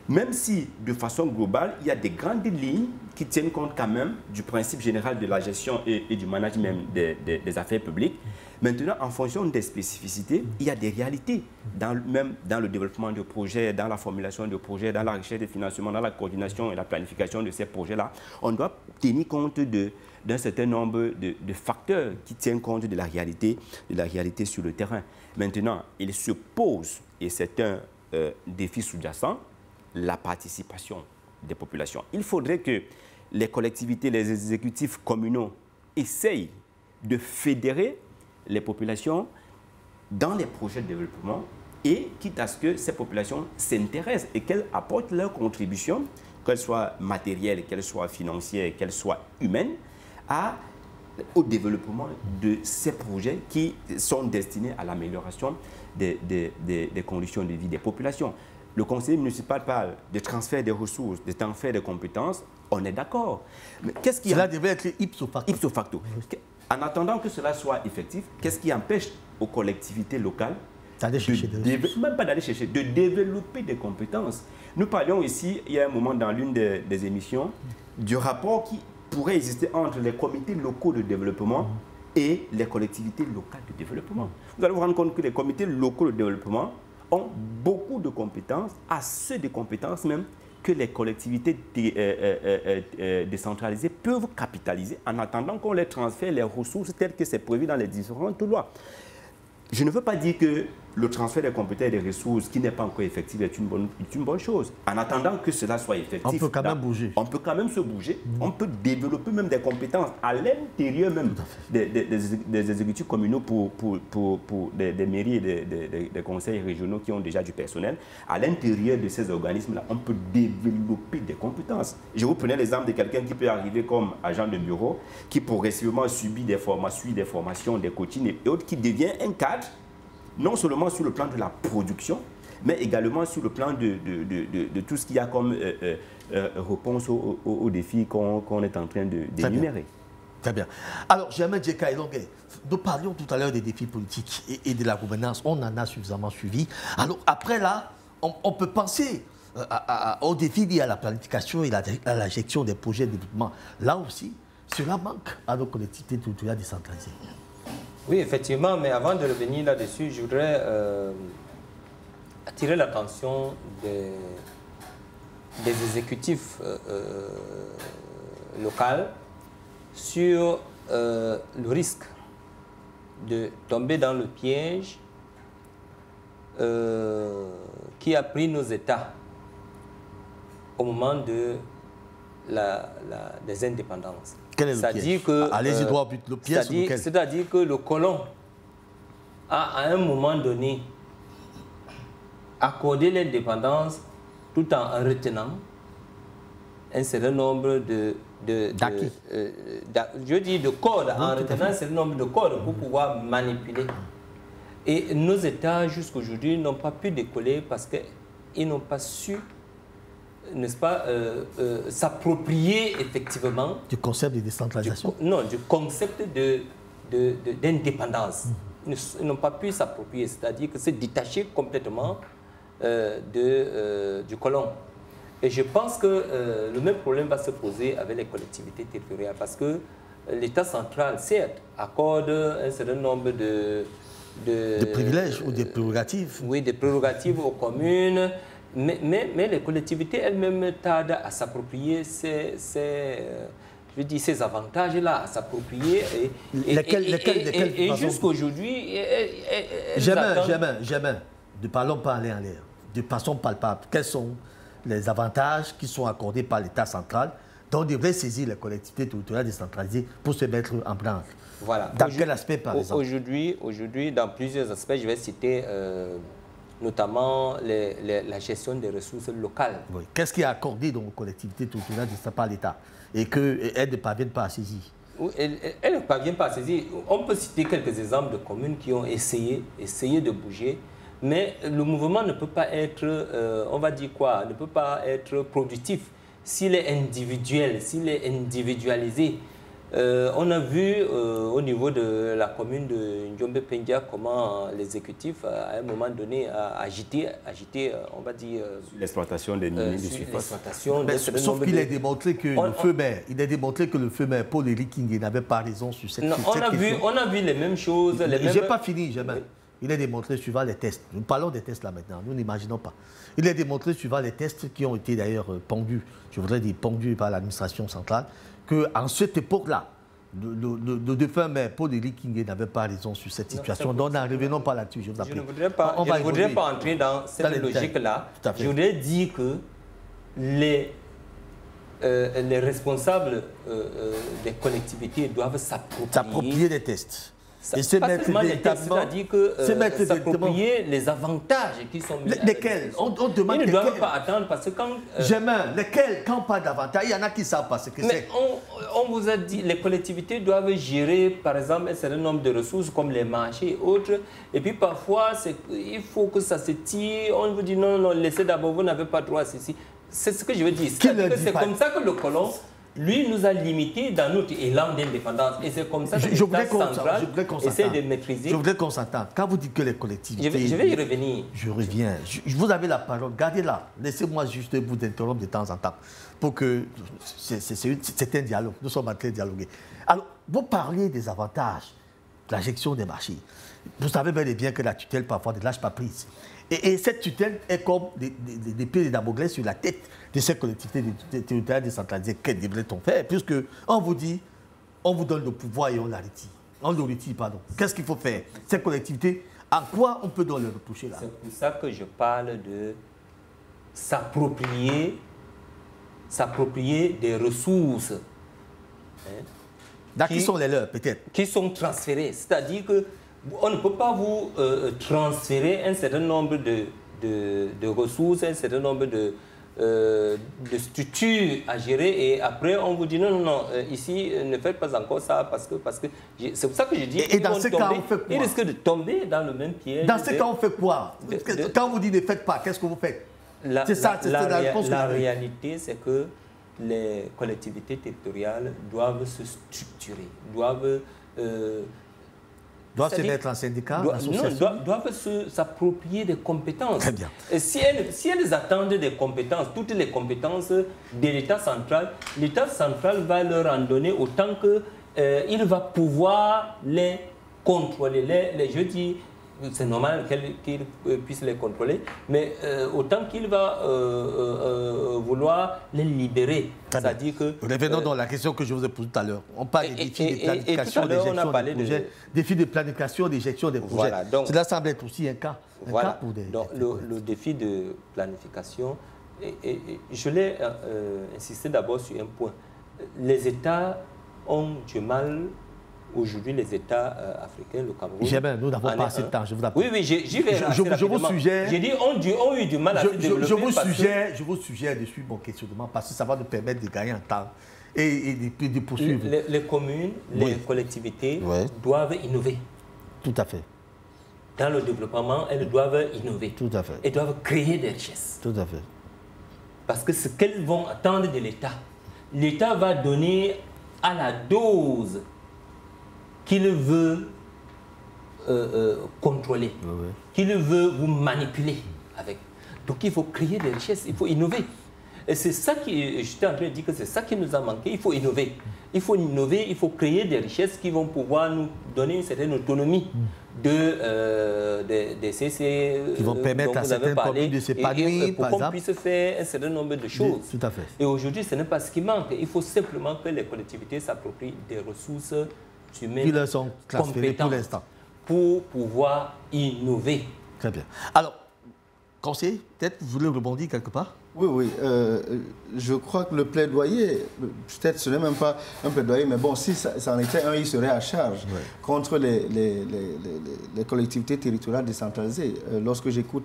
même si de façon globale, il y a des grandes lignes qui tiennent compte quand même du principe général de la gestion et du management des affaires publiques. Maintenant, en fonction des spécificités, il y a des réalités, même dans le développement de projets, dans la formulation de projets, dans la recherche de financement, dans la coordination et la planification de ces projets-là. On doit tenir compte d'un certain nombre de facteurs qui tiennent compte de la réalité sur le terrain. Maintenant, il se pose, et c'est un défi sous-jacent, la participation des populations. Il faudrait que les collectivités, les exécutifs communaux essayent de fédérer les populations dans les projets de développement et quitte à ce que ces populations s'intéressent et qu'elles apportent leur contribution, qu'elle soit matérielle, qu'elle soit financière, qu'elle soit humaine, au développement de ces projets qui sont destinés à l'amélioration des conditions de vie des populations. Le conseiller municipal parle de transfert des ressources, de transfert des compétences, on est d'accord. Mais qu'est-ce qui... Cela devait être ipso facto. Ipso facto. En attendant que cela soit effectif, qu'est-ce qui empêche aux collectivités locales même pas d'aller chercher, de développer des compétences? Nous parlions ici, il y a un moment dans l'une des émissions, du rapport qui pourrait exister entre les comités locaux de développement et les collectivités locales de développement. Vous allez vous rendre compte que les comités locaux de développement ont beaucoup de compétences, assez de compétences même, que les collectivités décentralisées peuvent capitaliser en attendant qu'on les transfère les ressources telles que c'est prévu dans les différentes lois. Je ne veux pas dire que le transfert des compétences et des ressources qui n'est pas encore effectif est une bonne chose. En attendant que cela soit effectif, on peut quand même bouger. On peut quand même se bouger. On peut développer même des compétences à l'intérieur même des exécutifs communaux pour des mairies et des conseils régionaux qui ont déjà du personnel. À l'intérieur de ces organismes-là, on peut développer des compétences. Je vous prenais l'exemple de quelqu'un qui peut arriver comme agent de bureau, qui progressivement suit des formations, des coachings et autres, qui devient un cadre, non seulement sur le plan de la production, mais également sur le plan de tout ce qu'il y a comme réponse aux défis qu'on est en train d'énumérer. Très bien. Alors, Germain Djeka Elongue, nous parlions tout à l'heure des défis politiques et de la gouvernance. On en a suffisamment suivi. Alors, après là, on peut penser aux défis liés à la planification et à la gestion des projets de développement. Là aussi, cela manque à nos collectivités territoriales décentralisées. Oui, effectivement, mais avant de revenir là-dessus, je voudrais attirer l'attention des exécutifs locaux sur le risque de tomber dans le piège qui a pris nos États au moment des indépendances. C'est-à-dire que... Allez-y droit au but, le piège. C'est-à-dire que le colon a, à un moment donné, accordé l'indépendance tout en retenant un certain nombre de codes, en retenant un certain nombre de codes pour pouvoir manipuler. Et nos États, jusqu'aujourd'hui, n'ont pas pu décoller parce qu'ils n'ont pas su, n'est-ce pas, s'approprier effectivement... Du concept de décentralisation? Non, du concept d'indépendance. Ils n'ont pas pu s'approprier, c'est-à-dire que c'est détaché complètement du colon. Et je pense que le même problème va se poser avec les collectivités territoriales parce que l'État central, certes, accorde un certain nombre de privilèges ou des prérogatives. Oui, des prérogatives aux communes. Mais les collectivités elles-mêmes tardent à s'approprier ces avantages-là, à s'approprier. Et jusqu'aujourd'hui, Jamais, ne parlons pas en l'air, de façon palpable. Quels sont les avantages qui sont accordés par l'État central dont devraient saisir les collectivités territoriales décentralisées pour se mettre en branle? Voilà. Dans quel aspect, par exemple? Aujourd'hui, dans plusieurs aspects, je vais citer... notamment la gestion des ressources locales. Oui. Qu'est-ce qui est accordé aux collectivités territoriales par l'État et qu'elles ne parviennent pas à saisir? Elles ne parviennent pas à saisir. On peut citer quelques exemples de communes qui ont essayé de bouger, mais le mouvement ne peut pas être, on va dire quoi, ne peut pas être productif s'il est individuel, s'il est individualisé. On a vu au niveau de la commune de Ndiombe-Pendia comment l'exécutif, à un moment donné, a agité on va dire... l'exploitation des mines de surface. Sauf qu'il a démontré que le feu maire, Paul-Éric Kingé, n'avait pas raison sur cette question. On a vu les mêmes choses. Je n'ai pas fini, jamais. Il a démontré suivant les tests. Nous parlons des tests là maintenant, nous n'imaginons pas. Il a démontré suivant les tests qui ont été d'ailleurs pendus, je voudrais dire pendus par l'administration centrale, qu'en cette époque-là, le défunt maire Paul-Éric Kingé n'avait pas raison sur cette situation. Donc, n'en revenons pas là-dessus. Je ne voudrais pas entrer dans cette logique-là. Je voudrais dire que les responsables des collectivités doivent s'approprier des tests. Et c'est c'est-à-dire que s'approprier les avantages qui sont mis. Lesquels? On demande. Ils ne doivent pas attendre parce que quand. Lesquels? Quand on parle d'avantages, il y en a qui savent pas ce que c'est. Mais on vous a dit, les collectivités doivent gérer, par exemple, un certain nombre de ressources comme les marchés et autres. Et puis parfois, il faut que ça se tire. On vous dit non, laissez d'abord, vous n'avez pas droit à ceci. C'est ce que je veux dire. C'est comme ça que le colon. Lui nous a limités dans notre élan d'indépendance. Et c'est comme ça que l'État central essaie de maîtriser. Je voudrais qu'on s'entende. Quand vous dites que les collectivités... Je vais y revenir. Je reviens. Vous avez la parole. Gardez-la. Laissez-moi juste vous interrompre de temps en temps. Pour que... C'est un dialogue. Nous sommes en train de dialoguer. Alors, vous parlez des avantages de la gestion des marchés. Vous savez bel et bien que la tutelle, parfois, ne lâche pas prise. Et cette tutelle est comme des pieds de Damoclès sur la tête de ces collectivités territoriales décentralisées. Que devrait-on faire? Puisque on vous dit, on vous donne le pouvoir et on le retire. Qu'est-ce qu'il faut faire? Ces collectivités, à quoi on peut donc leur retoucher là? C'est pour ça que je parle de s'approprier des ressources. Qui sont les leurs, peut-être? Qui sont transférées. C'est-à-dire que on ne peut pas vous transférer un certain nombre de ressources, un certain nombre de structures à gérer et après on vous dit non, ici ne faites pas encore ça parce que c'est pour ça que je dis et dans ce cas on fait quoi? Ils risquent de tomber dans le même piège. Dans ce cas on fait quoi? Quand vous dites ne faites pas, qu'est-ce que vous faites? La réalité c'est que les collectivités territoriales doivent se structurer, doivent se mettre en syndicat, doivent s'approprier des compétences. Très bien. Et si elles attendent des compétences, toutes les compétences de l'État central va leur en donner autant qu'il va pouvoir les contrôler. Je dis, c'est normal qu'il puisse les contrôler, mais autant qu'il va vouloir les libérer. C'est-à-dire que... Revenons dans la question que je vous ai posée tout à l'heure. On parle des défis de planification, de gestion des projets. Défis de planification, de gestion des projets. Voilà, donc, cela semble être aussi un cas. Cas pour le défi de planification, je l'ai insisté d'abord sur un point. Les États ont du mal. Aujourd'hui, les États africains, le Cameroun... Nous n'avons pas assez de temps, je vous appelle. Oui, j'y vais je vous suggère... J'ai dit, ont eu du mal à se développer. Je vous suggère de suivre mon questionnement parce que ça va nous permettre de gagner en temps et de poursuivre. Les communes, les collectivités doivent innover. Tout à fait. Dans le développement, elles doivent innover. Tout à fait. Elles doivent créer des richesses. Tout à fait. Parce que ce qu'elles vont attendre de l'État, l'État va donner à la dose qu'il veut contrôler, qu'il veut vous manipuler avec. Donc il faut créer des richesses, il faut innover. Et c'est ça qui, j'étais en train de dire que c'est ça qui nous a manqué, il faut innover. Il faut innover, il faut créer des richesses qui vont pouvoir nous donner une certaine autonomie des CC qui vont permettre à certaines communes de s'épanouir, pour qu'on puisse faire un certain nombre de choses. Tout à fait. Et aujourd'hui, ce n'est pas ce qui manque. Il faut simplement que les collectivités s'approprient des ressources humaines qui leur sont transférées pour l'instant pour pouvoir innover. Très bien. Alors, conseiller, peut-être vous voulez rebondir quelque part? Oui. Je crois que le plaidoyer, peut-être ce n'est même pas un plaidoyer, mais bon, si ça en était un, il serait à charge contre les collectivités territoriales décentralisées. Lorsque j'écoute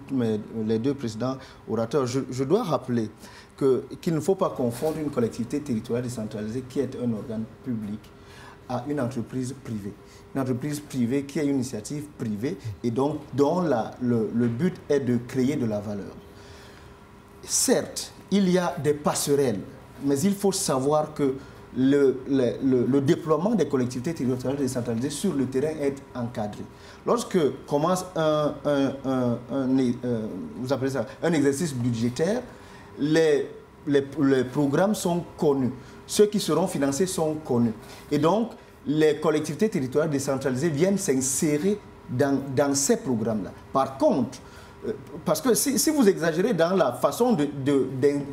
les deux précédents orateurs, je dois rappeler qu'il ne faut pas confondre une collectivité territoriale décentralisée qui est un organe public à une entreprise privée. Une entreprise privée qui a une initiative privée et donc dont le but est de créer de la valeur. Certes, il y a des passerelles, mais il faut savoir que le déploiement des collectivités territoriales décentralisées sur le terrain est encadré. Lorsque commence vous appelez ça, un exercice budgétaire, les programmes sont connus. Ceux qui seront financés sont connus. Et donc, les collectivités territoriales décentralisées viennent s'insérer dans ces programmes-là. Par contre, parce que si vous exagérez dans la façon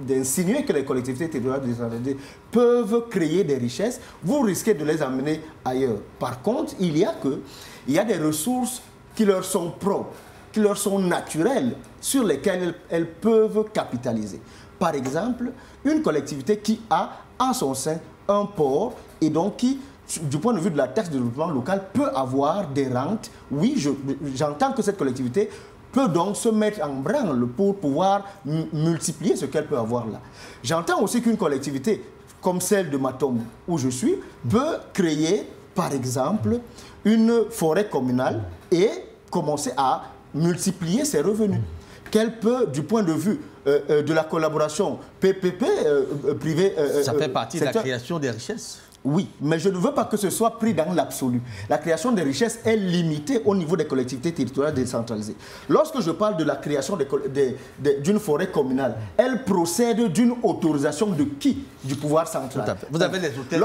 d'insinuer que les collectivités territoriales décentralisées peuvent créer des richesses, vous risquez de les amener ailleurs. Par contre, il y a des ressources qui leur sont propres, qui leur sont naturelles, sur lesquelles elles peuvent capitaliser. Par exemple, une collectivité qui a en son sein un port et donc qui, du point de vue de la taxe de développement local, peut avoir des rentes. Oui, j'entends que cette collectivité peut donc se mettre en branle pour pouvoir multiplier ce qu'elle peut avoir là. J'entends aussi qu'une collectivité comme celle de Matom, où je suis, peut créer, par exemple, une forêt communale et commencer à multiplier ses revenus. Qu'elle peut, du point de vue de la collaboration PPP, privé... ça fait partie de la création des richesses. Oui, mais je ne veux pas que ce soit pris dans l'absolu. La création des richesses est limitée au niveau des collectivités territoriales décentralisées. Lorsque je parle de la création d'une forêt communale, elle procède d'une autorisation de qui? Du pouvoir central. Tout à fait. Vous avez les hôtels,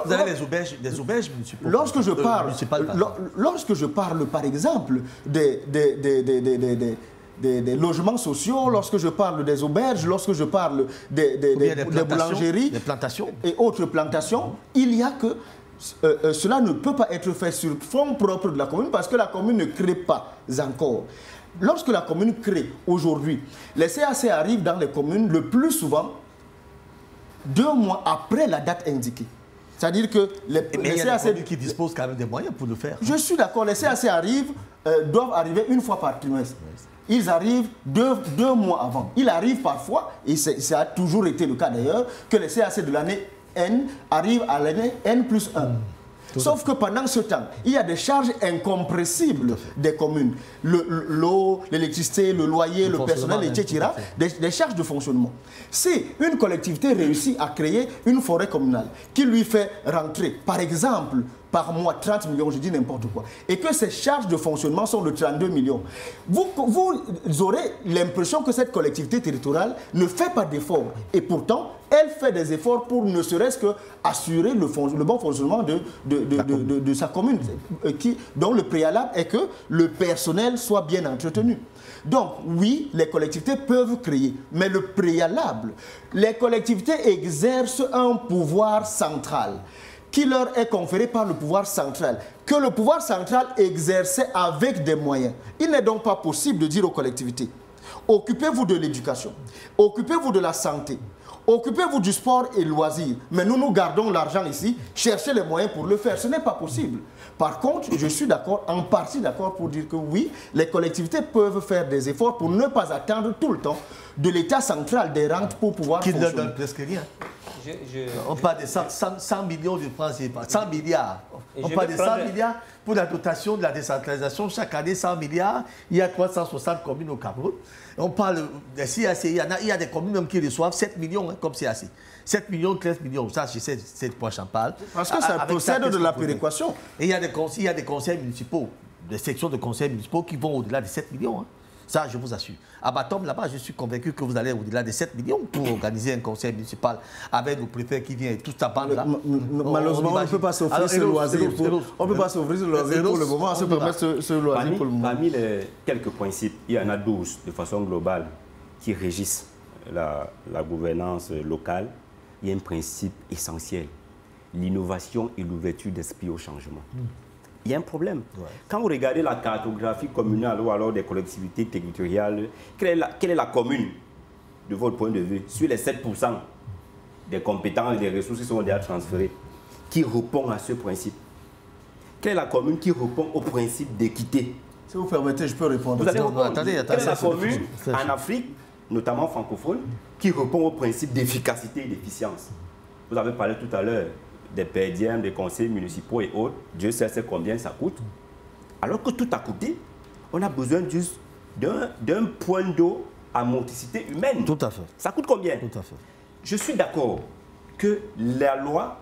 vous avez les auberges municipales. Lorsque je parle, par exemple, des logements sociaux, lorsque je parle des auberges, lorsque je parle des boulangeries, des plantations et autres plantations, il y a que cela ne peut pas être fait sur fonds propres de la commune parce que la commune ne crée pas encore. Lorsque la commune crée aujourd'hui, les CAC arrivent dans les communes le plus souvent 2 mois après la date indiquée. C'est-à-dire que les CAC qui disposent quand même des moyens pour le faire. Je suis d'accord, les CAC doivent arriver 1 fois par trimestre. Ils arrivent 2 mois avant. Il arrive parfois, et ça a toujours été le cas d'ailleurs, que les CAC de l'année N arrivent à l'année N+1. Sauf que pendant ce temps, il y a des charges incompressibles des communes. L'eau, l'électricité, le loyer, le personnel, etc. Des charges de fonctionnement. Si une collectivité réussit à créer une forêt communale qui lui fait rentrer, par exemple, par mois 30 millions, je dis n'importe quoi, et que ces charges de fonctionnement sont de 32 millions, vous aurez l'impression que cette collectivité territoriale ne fait pas d'efforts. Et pourtant, elle fait des efforts pour ne serait-ce que assurer le bon fonctionnement de sa commune, dont le préalable est que le personnel soit bien entretenu. Donc, oui, les collectivités peuvent créer, mais le préalable, les collectivités exercent un pouvoir central qui leur est conféré par le pouvoir central, que le pouvoir central exerçait avec des moyens. Il n'est donc pas possible de dire aux collectivités, occupez-vous de l'éducation, occupez-vous de la santé, occupez-vous du sport et loisirs, mais nous gardons l'argent ici, cherchez les moyens pour le faire. Ce n'est pas possible. Par contre, je suis d'accord, en partie d'accord pour dire que oui, les collectivités peuvent faire des efforts pour ne pas attendre tout le temps de l'État central des rentes pour pouvoir fonctionner. Qui ne donne presque rien. On parle de 100 millions de francs CFA, 100 milliards. On parle de 100 milliards pour la dotation de la décentralisation. Chaque année, 100 milliards. Il y a 360 communes au Cameroun. On parle des CAC. Il y a des communes même qui reçoivent 7 millions hein, comme CAC. 7 millions, 13 millions. Ça, je sais de quoi j'en parle. Parce que ça procède de la péréquation. Et il y a des conseils municipaux, des sections de conseils municipaux qui vont au-delà de 7 millions. Hein. Ça, je vous assure. À Matom, là-bas, je suis convaincu que vous allez au-delà de 7 millions pour organiser un conseil municipal avec le préfet qui vient et toute sa bande là. Malheureusement, on ne peut pas s'offrir ce loisir. On ne peut pas s'offrir ce loisir pour le moment, se permettre ce loisir pour le moment. Parmi les quelques principes, il y en a 12 de façon globale qui régissent la gouvernance locale. Il y a un principe essentiel, l'innovation et l'ouverture d'esprit au changement. Il y a un problème. Ouais. Quand vous regardez la cartographie communale ou alors des collectivités territoriales, quelle est la commune, de votre point de vue, sur les 7% des compétences et des ressources qui sont déjà transférées, qui répond à ce principe? Quelle est la commune qui répond au principe d'équité? Si vous permettez, je peux répondre. Attendez, quelle est la commune en Afrique, notamment francophone, qui répond au principe d'efficacité et d'efficience? Vous avez parlé tout à l'heure des PDM, des conseils municipaux et autres. Dieu sait combien ça coûte. Alors que tout a coûté, on a besoin juste d'un point d'eau à motricité humaine. Tout à fait. Ça coûte combien? Tout à fait. Je suis d'accord que la loi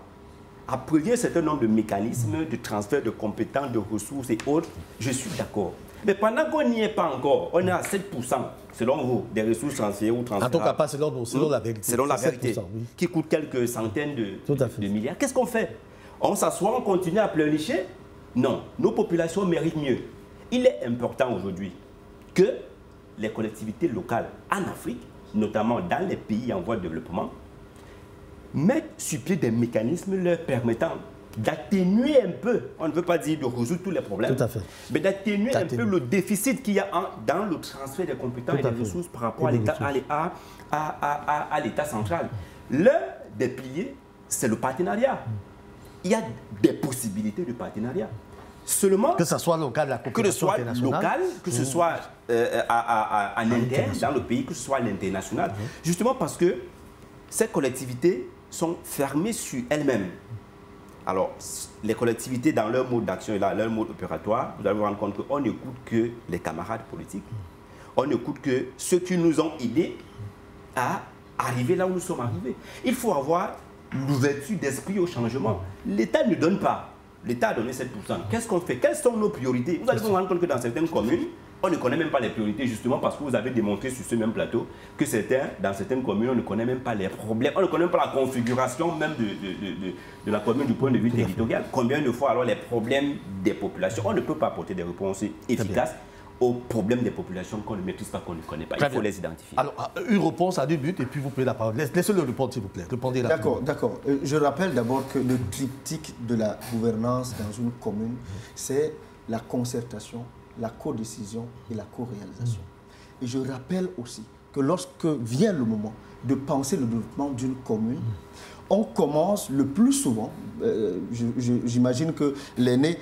a prévu un certain nombre de mécanismes de transfert de compétences, de ressources et autres. Je suis d'accord. Mais pendant qu'on n'y est pas encore, on est à 7%, selon vous, des ressources transférées ou transférables. En tout cas, pas selon nous, selon la vérité. Selon la vérité, oui. qui coûte quelques centaines de milliards. Qu'est-ce qu'on fait? On s'assoit, on continue à pleurnicher? Non, nos populations méritent mieux. Il est important aujourd'hui que les collectivités locales en Afrique, notamment dans les pays en voie de développement, mettent sur pied des mécanismes leur permettant d'atténuer un peu, on ne veut pas dire de résoudre tous les problèmes, tout à fait, mais d'atténuer un peu le déficit qu'il y a dans le transfert des compétences et des ressources par rapport à l'État central. L'un des piliers, c'est le partenariat. Il y a des possibilités de partenariat. Seulement, que ce soit local, la coopération internationale, que ce soit en interne, dans le pays, que ce soit à l'international. Justement parce que ces collectivités sont fermées sur elles-mêmes. Alors, les collectivités, dans leur mode d'action et leur mode opératoire, vous allez vous rendre compte qu'on n'écoute que les camarades politiques. On n'écoute que ceux qui nous ont aidés à arriver là où nous sommes arrivés. Il faut avoir l'ouverture d'esprit au changement. L'État ne donne pas. L'État a donné 7%. Qu'est-ce qu'on fait? Quelles sont nos priorités? Vous allez vous rendre compte que dans certaines communes, on ne connaît même pas les priorités, justement parce que vous avez démontré sur ce même plateau que dans certaines communes, on ne connaît même pas les problèmes, on ne connaît même pas la configuration même de la commune du point de vue territorial. Combien de fois alors les problèmes des populations, on ne peut pas apporter des réponses efficaces aux problèmes des populations qu'on ne maîtrise pas, qu'on ne connaît pas. Il faut les identifier. Alors, une réponse à 2 buts et puis vous prenez la parole. Laissez-le répondre, s'il vous plaît. Répondez là. D'accord. Je rappelle d'abord que le triptyque de la gouvernance dans une commune, c'est la concertation, la codécision et la co-réalisation. Et je rappelle aussi que lorsque vient le moment de penser le développement d'une commune, on commence le plus souvent, j'imagine que l'aîné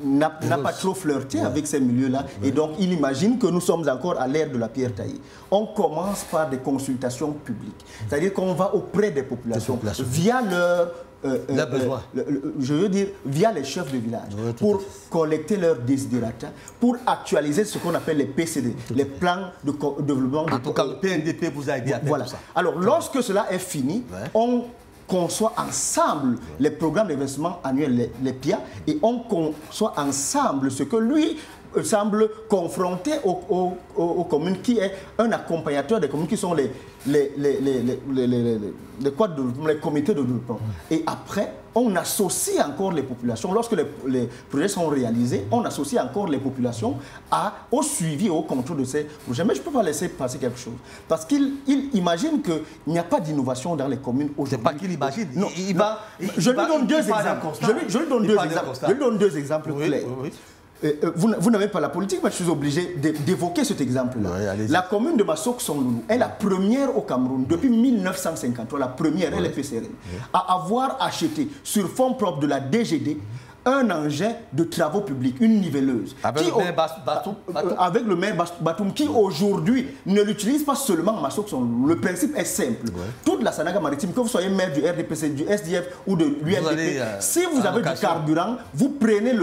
n'a pas trop flirté avec ces milieux-là, et donc il imagine que nous sommes encore à l'ère de la pierre taillée. On commence par des consultations publiques, c'est-à-dire qu'on va auprès des populations. Via leur besoin. Je veux dire, via les chefs de village, pour collecter leurs desiderata, pour actualiser ce qu'on appelle les PCD, les plans de développement. En tout cas, le PNDP vous a aidé à faire tout ça. Alors, lorsque cela est fini, on conçoit ensemble les programmes d'investissement annuels, les PIA, et on conçoit ensemble ce que lui semble confronté aux communes, qui est un accompagnateur des communes qui sont les comités de développement. Et après, on associe encore les populations. Lorsque les projets sont réalisés, on associe encore les populations au suivi et au contrôle de ces projets. Mais je ne peux pas laisser passer quelque chose. Parce qu'il imagine qu'il n'y a pas d'innovation dans les communes aujourd'hui. C'est pas qu'il imagine. Non, je lui donne deux exemples. Je lui donne deux exemples clairs. Vous n'avez pas la politique, mais je suis obligé d'évoquer cet exemple-là. La commune de Massok-Sonloulou est la première au Cameroun, depuis 1953, la première, elle est PCRN, à avoir acheté sur fonds propres de la DGD un engin de travaux publics, une niveleuse. Avec le maire Batoum, qui aujourd'hui ne l'utilise pas seulement en Massok-Sonloulou. Le principe est simple. Toute la Sanaga maritime, que vous soyez maire du RDPC, du SDF ou de l'UNDP, si vous avez du carburant, vous prenez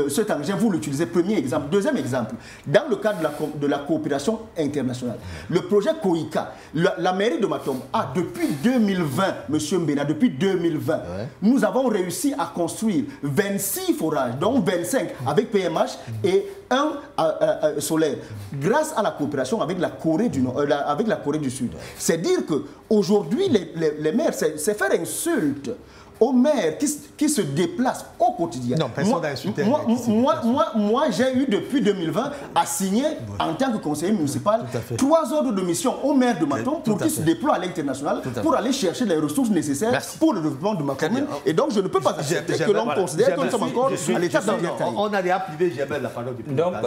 cet engin, vous l'utilisez. Premier exemple. Deuxième exemple, dans le cadre de la coopération internationale, le projet COICA, la mairie de Matom a depuis 2020, M. Mbena, depuis 2020, nous avons réussi à construire 26 forages, dont 25 avec PMH et un solaire, grâce à la coopération avec la Corée du Nord, avec la Corée du Sud. C'est dire qu'aujourd'hui, les maires, c'est faire insulte aux maires qui se déplacent au quotidien. Non, personne n'a insulté. Moi, j'ai eu depuis 2020 à signer en tant que conseiller municipal 3 ordres de mission aux maires de Maton pour qu'ils se déploient à l'international pour aller chercher les ressources nécessaires pour le développement de ma commune. Et donc, je ne peux pas accepter que l'on considère que nous sommes encore à l'état d'un guerre taillé. On allait appliquer jamais la parole du président. Donc,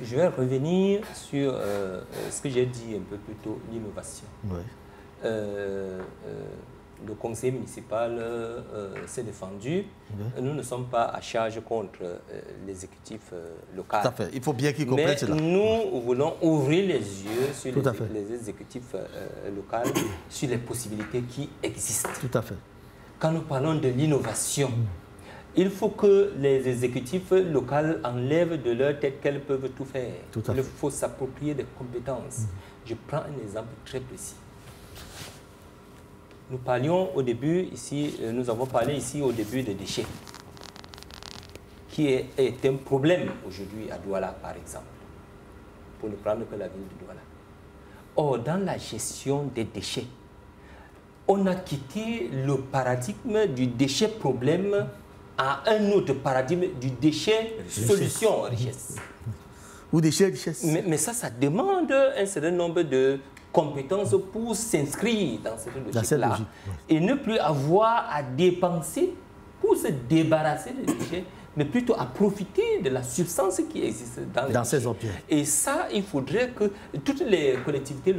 je vais revenir sur ce que j'ai dit un peu plus tôt, l'innovation. Le conseil municipal s'est défendu. Nous ne sommes pas à charge contre l'exécutif local. Tout à fait. Il faut bien qu'ils comprennent cela. Mais nous voulons ouvrir les yeux sur les exécutifs locaux, sur les possibilités qui existent. Tout à fait. Quand nous parlons de l'innovation, il faut que les exécutifs locaux enlèvent de leur tête qu'elles peuvent tout faire. Il faut s'approprier des compétences. Je prends un exemple très précis. nous parlions au début ici, nous avons parlé ici au début des déchets, qui est un problème aujourd'hui à Douala, par exemple, pour ne prendre que la ville de Douala. Or, dans la gestion des déchets, on a quitté le paradigme du déchet problème à un autre paradigme du déchet solution richesse. Ou déchet richesse. Mais ça demande un certain nombre de compétences pour s'inscrire dans cette logique-là. Logique, et ne plus avoir à dépenser pour se débarrasser des déchets, mais plutôt à profiter de la substance qui existe dans ces objets. Et ça, il faudrait que toutes les collectivités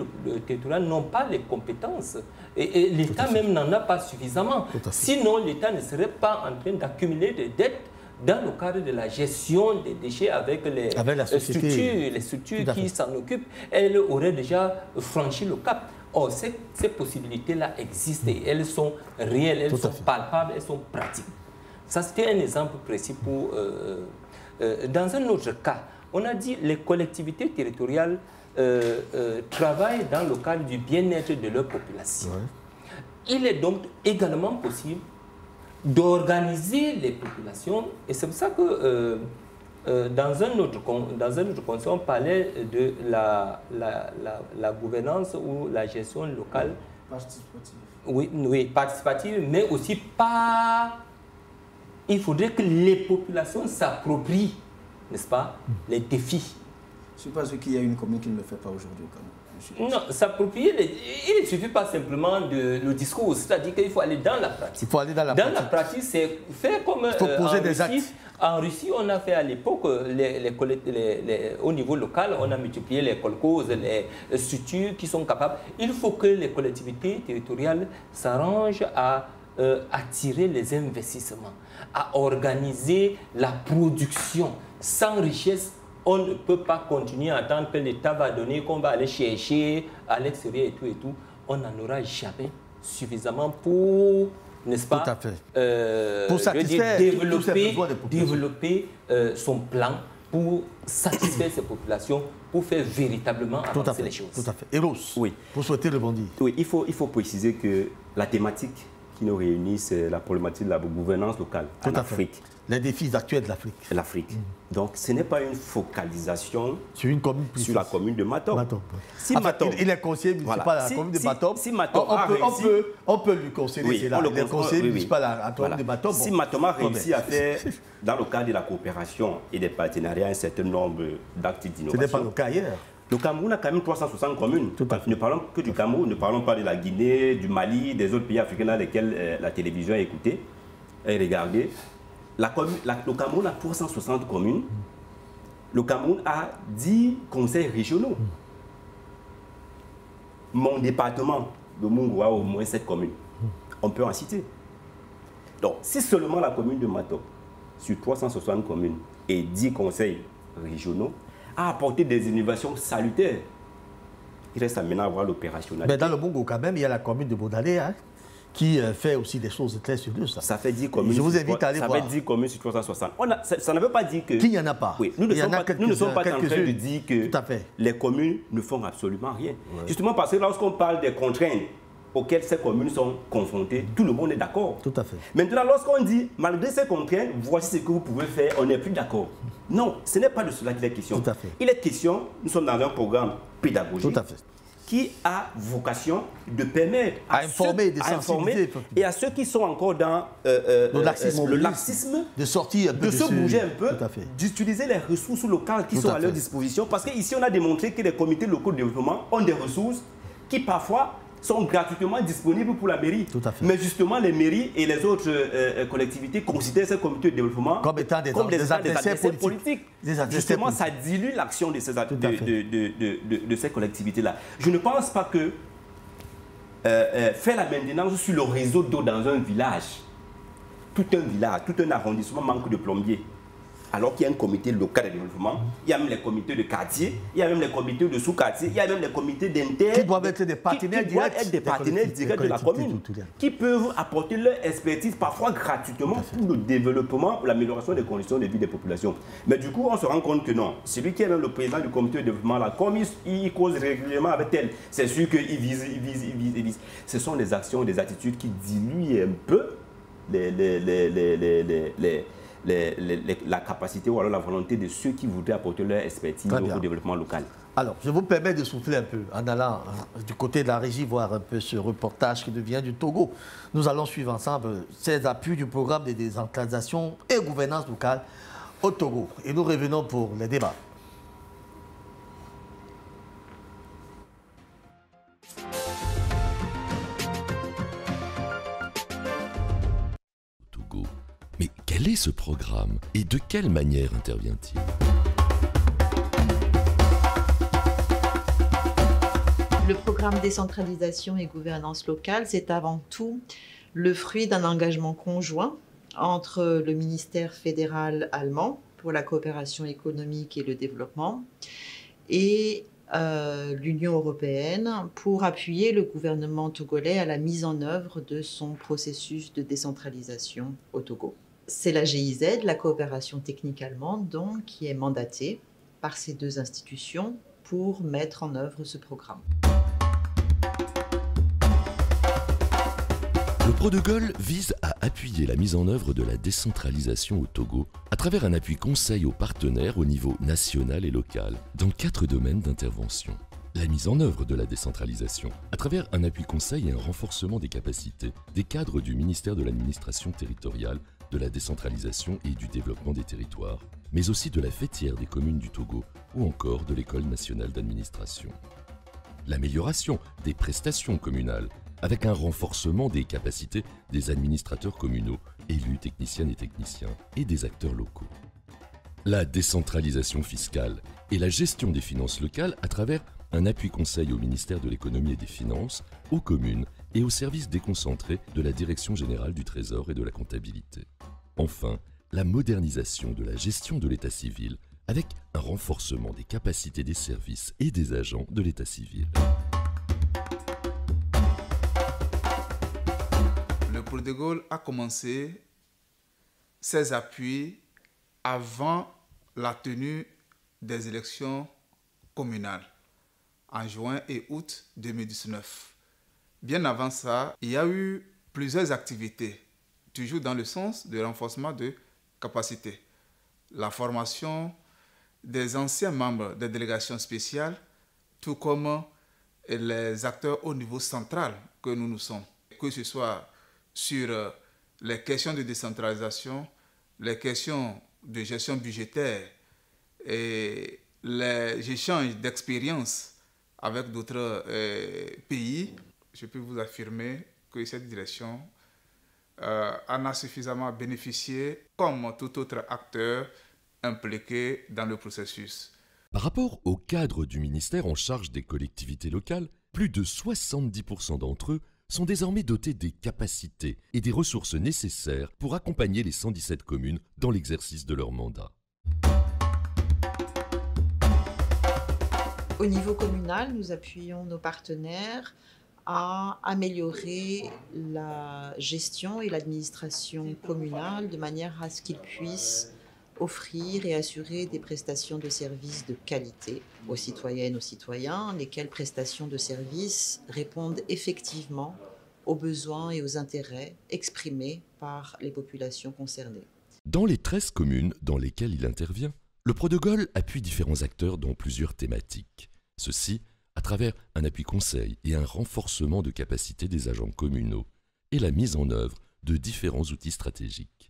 territoriales n'ont pas les compétences. Et l'État même n'en a pas suffisamment. Sinon, l'État ne serait pas en train d'accumuler des dettes dans le cadre de la gestion des déchets avec les structures qui s'en occupent. Elle aurait déjà franchi le cap. Or, ces possibilités-là existent et elles sont réelles, elles sont palpables, elles sont pratiques. Ça, c'était un exemple précis pour... dans un autre cas, on a dit que les collectivités territoriales travaillent dans le cadre du bien-être de leur population. Ouais. Il est donc également possible d'organiser les populations, et c'est pour ça que dans un autre conseil, on parlait de la gouvernance ou la gestion locale. Participative. Oui, participative, mais aussi pas... Il faudrait que les populations s'approprient, n'est-ce pas, les défis. Je ne suis pas sûr qu'il y a une commune qui ne le fait pas aujourd'hui au Cameroun. Non, s'approprier, il ne suffit pas simplement de le discours, c'est-à-dire qu'il faut aller dans la pratique. Il faut aller dans la pratique. Dans la pratique, c'est faire comme il faut poser des actes. En Russie, on a fait à l'époque, au niveau local, on a multiplié les kolkhozes, les structures qui sont capables. Il faut que les collectivités territoriales s'arrangent à attirer les investissements, à organiser la production. Sans richesse, on ne peut pas continuer à attendre que l'État va donner, qu'on va aller chercher à l'extérieur et tout. On n'en aura jamais suffisamment pour, n'est-ce pas, tout à fait. Pour satisfaire développer son plan pour satisfaire ces populations, pour faire véritablement avancer les choses. Tout à fait. Eros, oui. Pour souhaiter rebondir. Oui, il faut préciser que la thématique qui nous réunit, c'est la problématique de la gouvernance locale en Afrique. Les défis actuels de l'Afrique. L'Afrique. Donc, ce n'est pas une focalisation sur une commune précise. Sur la commune de Matom. Si Matom, il est conseiller municipal à la commune de Matom. Si Matom on peut lui concéder cela. Il est conseiller municipal à la commune de Matom. Si Matom a réussi à faire, dans le cadre de la coopération et des partenariats, un certain nombre d'actes d'innovation. Ce n'est pas le cas ailleurs. Le Cameroun a quand même 360 communes. Ne parlons que du Cameroun, ne parlons pas de la Guinée, du Mali, des autres pays africains dans lesquels la télévision est écoutée et regardée. Le Cameroun a 360 communes. Le Cameroun a 10 conseils régionaux. Mon département de Mungu a au moins 7 communes. On peut en citer. Donc, si seulement la commune de Matom, sur 360 communes et 10 conseils régionaux, a apporté des innovations salutaires, il reste maintenant à voir l'opérationnalité. Mais dans le Mungu, quand même, il y a la commune de Bodalé, qui fait aussi des choses très sérieuses. Ça fait 10 communes. Je vous invite à aller voir. Ça fait 10 communes sur 360. Ça ne veut pas dire que... Qu'il n'y en a pas. Oui, nous ne sommes pas en train de dire que les communes ne font absolument rien. Ouais. Justement parce que lorsqu'on parle des contraintes auxquelles ces communes sont confrontées, tout le monde est d'accord. Tout à fait. Maintenant, lorsqu'on dit, malgré ces contraintes, voici ce que vous pouvez faire, on n'est plus d'accord. Non, ce n'est pas de cela qu'il est question. Tout à fait. Il est question, nous sommes dans un programme pédagogique. Tout à fait. Qui a vocation de permettre à informer, et à ceux qui sont encore dans le laxisme de sortir un peu, de se bouger un peu, d'utiliser les ressources locales qui sont à leur disposition. Parce qu'ici, on a démontré que les comités locaux de développement ont des ressources qui parfois sont gratuitement disponibles pour la mairie. Tout à fait. Mais justement, les mairies et les autres collectivités considèrent ces comités de développement comme étant des adversaires politiques. Justement, ça dilue l'action de ces collectivités-là. Je ne pense pas que faire la maintenance sur le réseau d'eau dans un village, tout un arrondissement manque de plombiers. alors qu'il y a un comité local de développement, il y a même les comités de quartier, il y a même les comités de sous-quartier, il y a même les comités d'inter... Qui doivent être des partenaires directs. Des partenaires directs de la commune, qui peuvent apporter leur expertise, parfois gratuitement, pour le développement, pour l'amélioration des conditions de vie des populations. Mais du coup, on se rend compte que non. Celui qui est même le président du comité de développement, là, comme il cause régulièrement avec elle, c'est sûr qu'il vise. Ce sont des actions, des attitudes qui diluent un peu la capacité ou alors la volonté de ceux qui voudraient apporter leur expertise au développement local. Alors, je vous permets de souffler un peu en allant du côté de la régie voir un peu ce reportage qui vient du Togo. Nous allons suivre ensemble ces appuis du programme de décentralisation et gouvernance locale au Togo. Et nous revenons pour les débats. Mais quel est ce programme et de quelle manière intervient-il? Le programme décentralisation et gouvernance locale, c'est avant tout le fruit d'un engagement conjoint entre le ministère fédéral allemand pour la coopération économique et le développement et l'Union européenne pour appuyer le gouvernement togolais à la mise en œuvre de son processus de décentralisation au Togo. C'est la GIZ, la coopération technique allemande, donc, qui est mandatée par ces deux institutions pour mettre en œuvre ce programme. Le protocole vise à appuyer la mise en œuvre de la décentralisation au Togo à travers un appui conseil aux partenaires au niveau national et local dans 4 domaines d'intervention. La mise en œuvre de la décentralisation à travers un appui conseil et un renforcement des capacités des cadres du ministère de l'administration territoriale, de la décentralisation et du développement des territoires, mais aussi de la fêtière des communes du Togo ou encore de l'École nationale d'administration. L'amélioration des prestations communales avec un renforcement des capacités des administrateurs communaux, élus, techniciennes et techniciens, et des acteurs locaux. La décentralisation fiscale et la gestion des finances locales à travers un appui conseil au ministère de l'économie et des finances, aux communes et aux services déconcentrés de la Direction générale du Trésor et de la comptabilité. Enfin, la modernisation de la gestion de l'état civil avec un renforcement des capacités des services et des agents de l'état civil. Le protocole a commencé ses appuis avant la tenue des élections communales en juin et août 2019. Bien avant ça, il y a eu plusieurs activités, toujours dans le sens de renforcement de capacités. La formation des anciens membres des délégations spéciales, tout comme les acteurs au niveau central que nous sommes, que ce soit sur les questions de décentralisation, les questions de gestion budgétaire et les échanges d'expériences avec d'autres pays. Je peux vous affirmer que cette direction en a suffisamment bénéficié comme tout autre acteur impliqué dans le processus. Par rapport au cadre du ministère en charge des collectivités locales, plus de 70% d'entre eux sont désormais dotés des capacités et des ressources nécessaires pour accompagner les 117 communes dans l'exercice de leur mandat. Au niveau communal, nous appuyons nos partenaires à améliorer la gestion et l'administration communale de manière à ce qu'ils puissent offrir et assurer des prestations de services de qualité aux citoyennes, aux citoyens, lesquelles prestations de services répondent effectivement aux besoins et aux intérêts exprimés par les populations concernées. Dans les 13 communes dans lesquelles il intervient, le protocole appuie différents acteurs dans plusieurs thématiques. Ceci à travers un appui conseil et un renforcement de capacité des agents communaux et la mise en œuvre de différents outils stratégiques.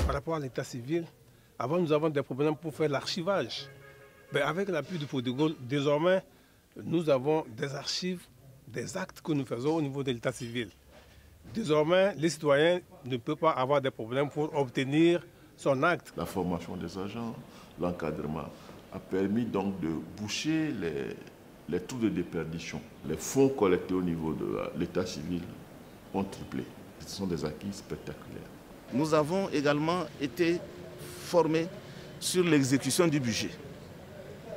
Par rapport à l'état civil, avant nous avons des problèmes pour faire l'archivage. Mais avec l'appui du protocole, désormais, nous avons des archives, des actes que nous faisons au niveau de l'état civil. Désormais, les citoyens ne peuvent pas avoir des problèmes pour obtenir son acte. La formation des agents, l'encadrement a permis donc de boucher les trous de déperdition. Les fonds collectés au niveau de l'état civil ont triplé. Ce sont des acquis spectaculaires. Nous avons également été formés sur l'exécution du budget.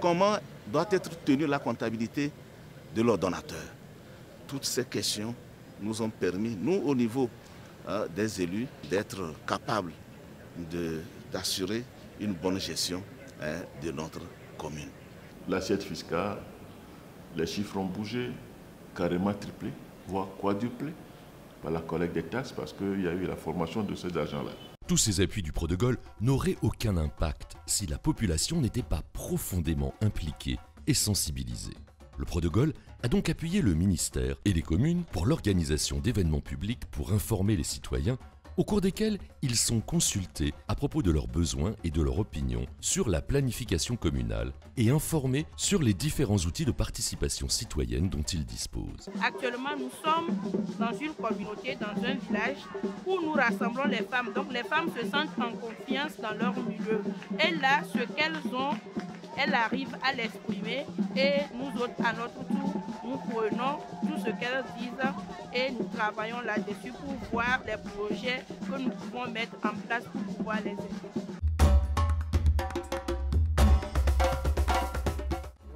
Comment doit être tenue la comptabilité de l'ordonnateur? Toutes ces questions nous ont permis, nous au niveau des élus, d'être capables d'assurer une bonne gestion de notre commune. L'assiette fiscale, les chiffres ont bougé, carrément triplé, voire quadruplé par la collecte des taxes parce qu'il y a eu la formation de ces agents-là. Tous ces appuis du Prodegol n'auraient aucun impact si la population n'était pas profondément impliquée et sensibilisée. Le Prodegol a donc appuyé le ministère et les communes pour l'organisation d'événements publics pour informer les citoyens, au cours desquels ils sont consultés à propos de leurs besoins et de leur opinion sur la planification communale et informés sur les différents outils de participation citoyenne dont ils disposent. Actuellement, nous sommes dans une communauté, dans un village où nous rassemblons les femmes. Donc les femmes se sentent en confiance dans leur milieu. Et là, ce qu'elles ont, elles arrivent à l'exprimer et nous autres, à notre tour, nous prenons tout ce qu'elles disent et nous travaillons là-dessus pour voir les projets que nous pouvons mettre en place pour pouvoir les aider.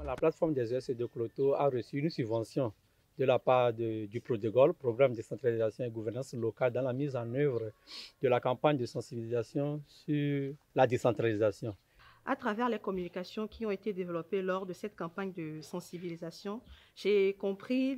La plateforme des ESC de Cloto a reçu une subvention de la part du Prodegol, programme de décentralisation et gouvernance locale, dans la mise en œuvre de la campagne de sensibilisation sur la décentralisation. À travers les communications qui ont été développées lors de cette campagne de sensibilisation, j'ai compris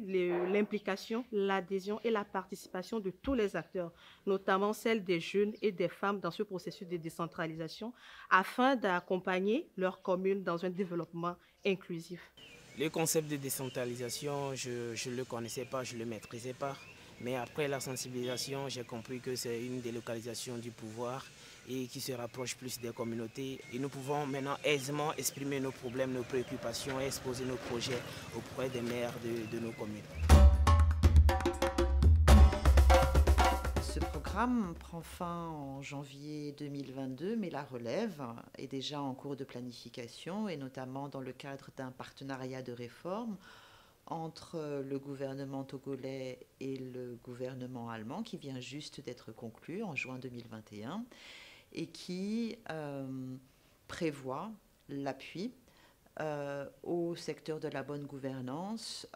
l'implication, l'adhésion et la participation de tous les acteurs, notamment celle des jeunes et des femmes dans ce processus de décentralisation, afin d'accompagner leur commune dans un développement inclusif. Le concept de décentralisation, je ne le connaissais pas, je ne le maîtrisais pas. Mais après la sensibilisation, j'ai compris que c'est une délocalisation du pouvoir et qui se rapproche plus des communautés. Et nous pouvons maintenant aisément exprimer nos problèmes, nos préoccupations et exposer nos projets auprès des maires de nos communes. Ce programme prend fin en janvier 2022, mais la relève est déjà en cours de planification et notamment dans le cadre d'un partenariat de réforme entre le gouvernement togolais et le gouvernement allemand qui vient juste d'être conclu en juin 2021 et qui prévoit l'appui au secteur de la bonne gouvernance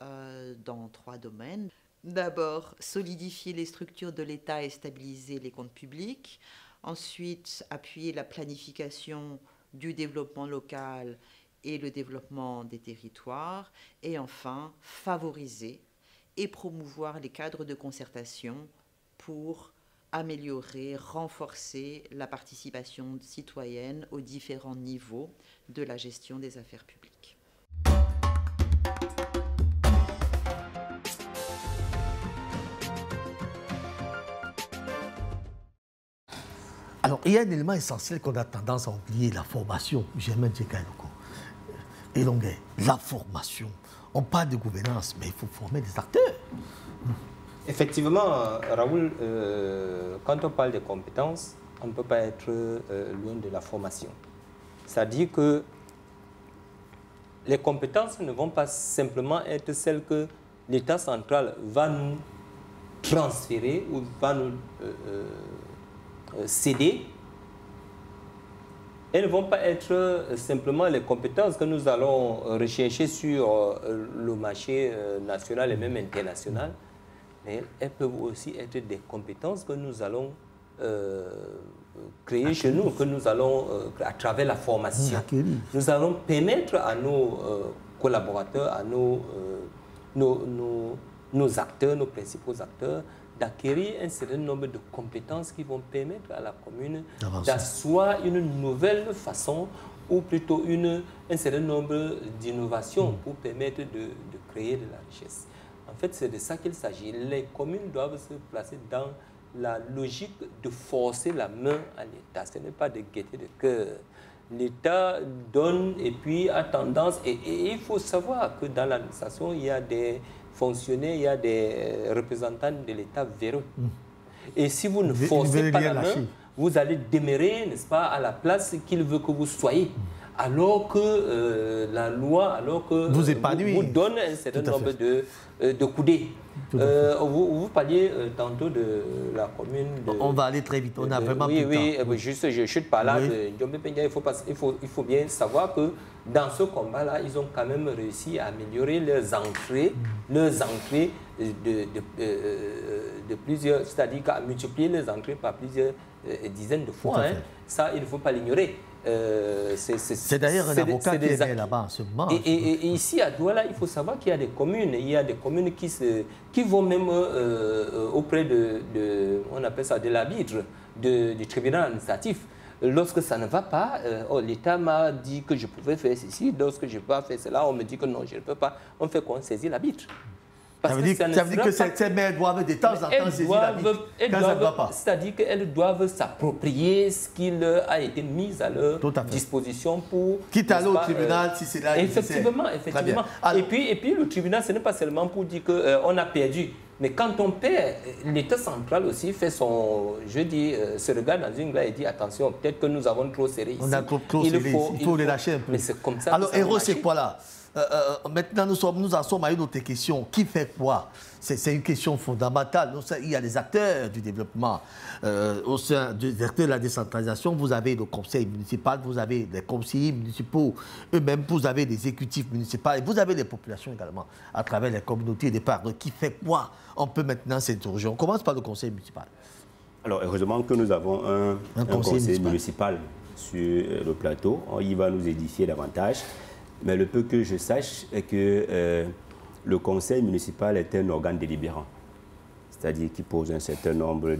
dans 3 domaines. D'abord, solidifier les structures de l'État et stabiliser les comptes publics. Ensuite, appuyer la planification du développement local et le développement des territoires. Et enfin, favoriser et promouvoir les cadres de concertation pour améliorer, renforcer la participation citoyenne aux différents niveaux de la gestion des affaires publiques. Alors, il y a un élément essentiel qu'on a tendance à oublier, la formation. J'aime dire et donc, la formation. On parle de gouvernance, mais il faut former des acteurs. Effectivement, Raoul, quand on parle de compétences, on ne peut pas être loin de la formation. C'est-à-dire que les compétences ne vont pas simplement être celles que l'État central va nous transférer ou va nous céder. Elles ne vont pas être simplement les compétences que nous allons rechercher sur le marché national et même international, mais elles peuvent aussi être des compétences que nous allons créer chez nous, que nous allons, à travers la formation, nous allons permettre à nos collaborateurs, à nos acteurs, nos principaux acteurs, d'acquérir un certain nombre de compétences qui vont permettre à la commune d'asseoir une nouvelle façon ou plutôt un certain nombre d'innovations pour permettre de créer de la richesse. En fait, c'est de ça qu'il s'agit. Les communes doivent se placer dans la logique de forcer la main à l'État. Ce n'est pas de gaieté de cœur. L'État donne et puis a tendance, et il faut savoir que dans l'administration, il y a des fonctionnaires, il y a des représentants de l'État véreux. Et si vous ne forcez pas la main, vous allez demeurer, n'est-ce pas, à la place qu'il veut que vous soyez. alors que la loi, alors que vous donne un certain nombre de coudées. Vous parliez tantôt de la commune de... On va aller très vite, on a vraiment plus de temps. Oui, juste, je chute par là. Il faut bien savoir que dans ce combat-là, ils ont quand même réussi à améliorer leurs entrées de plusieurs, c'est-à-dire à multiplier les entrées par plusieurs dizaines de fois. Hein. Ça, il ne faut pas l'ignorer. C'est d'ailleurs un avocat qui est là-bas en ce moment. Et ici à Douala, il faut savoir qu'il y a des communes. Il y a des communes qui vont même auprès on appelle ça de l'arbitre, du tribunal administratif. Lorsque ça ne va pas, l'État m'a dit que je pouvais faire ceci. Lorsque je ne peux pas faire cela, on me dit que non, je ne peux pas. On fait quoi? On saisit l'arbitre. Ça veut dire que ces mères doivent de temps en temps saisir l'arbitre quand ça ne va pas. C'est-à-dire qu'elles doivent s'approprier ce qui leur a été mis à leur disposition pour... Quitte à aller au tribunal si c'est là. Effectivement. Et puis le tribunal, ce n'est pas seulement pour dire qu'on a perdu. Mais quand on perd, l'État central aussi fait son... se regarde dans une glace et dit attention, peut-être que nous avons trop serré ici. On a trop serré, il faut les lâcher un peu. Mais c'est comme ça. Alors, Héros, c'est quoi là? Maintenant, nous en sommes à une autre question. Qui fait quoi? C'est une question fondamentale. Il y a les acteurs du développement. Au sein des acteurs de la décentralisation, vous avez le conseil municipal, vous avez les conseillers municipaux eux-mêmes, vous avez les exécutifs municipaux et vous avez les populations également à travers les communautés de part. Qui fait quoi? On peut maintenant s'interroger. On commence par le conseil municipal. Alors, heureusement que nous avons un conseil municipal sur le plateau. Il va nous édifier davantage. Mais le peu que je sache est que le conseil municipal est un organe délibérant, c'est-à-dire qui pose un certain nombre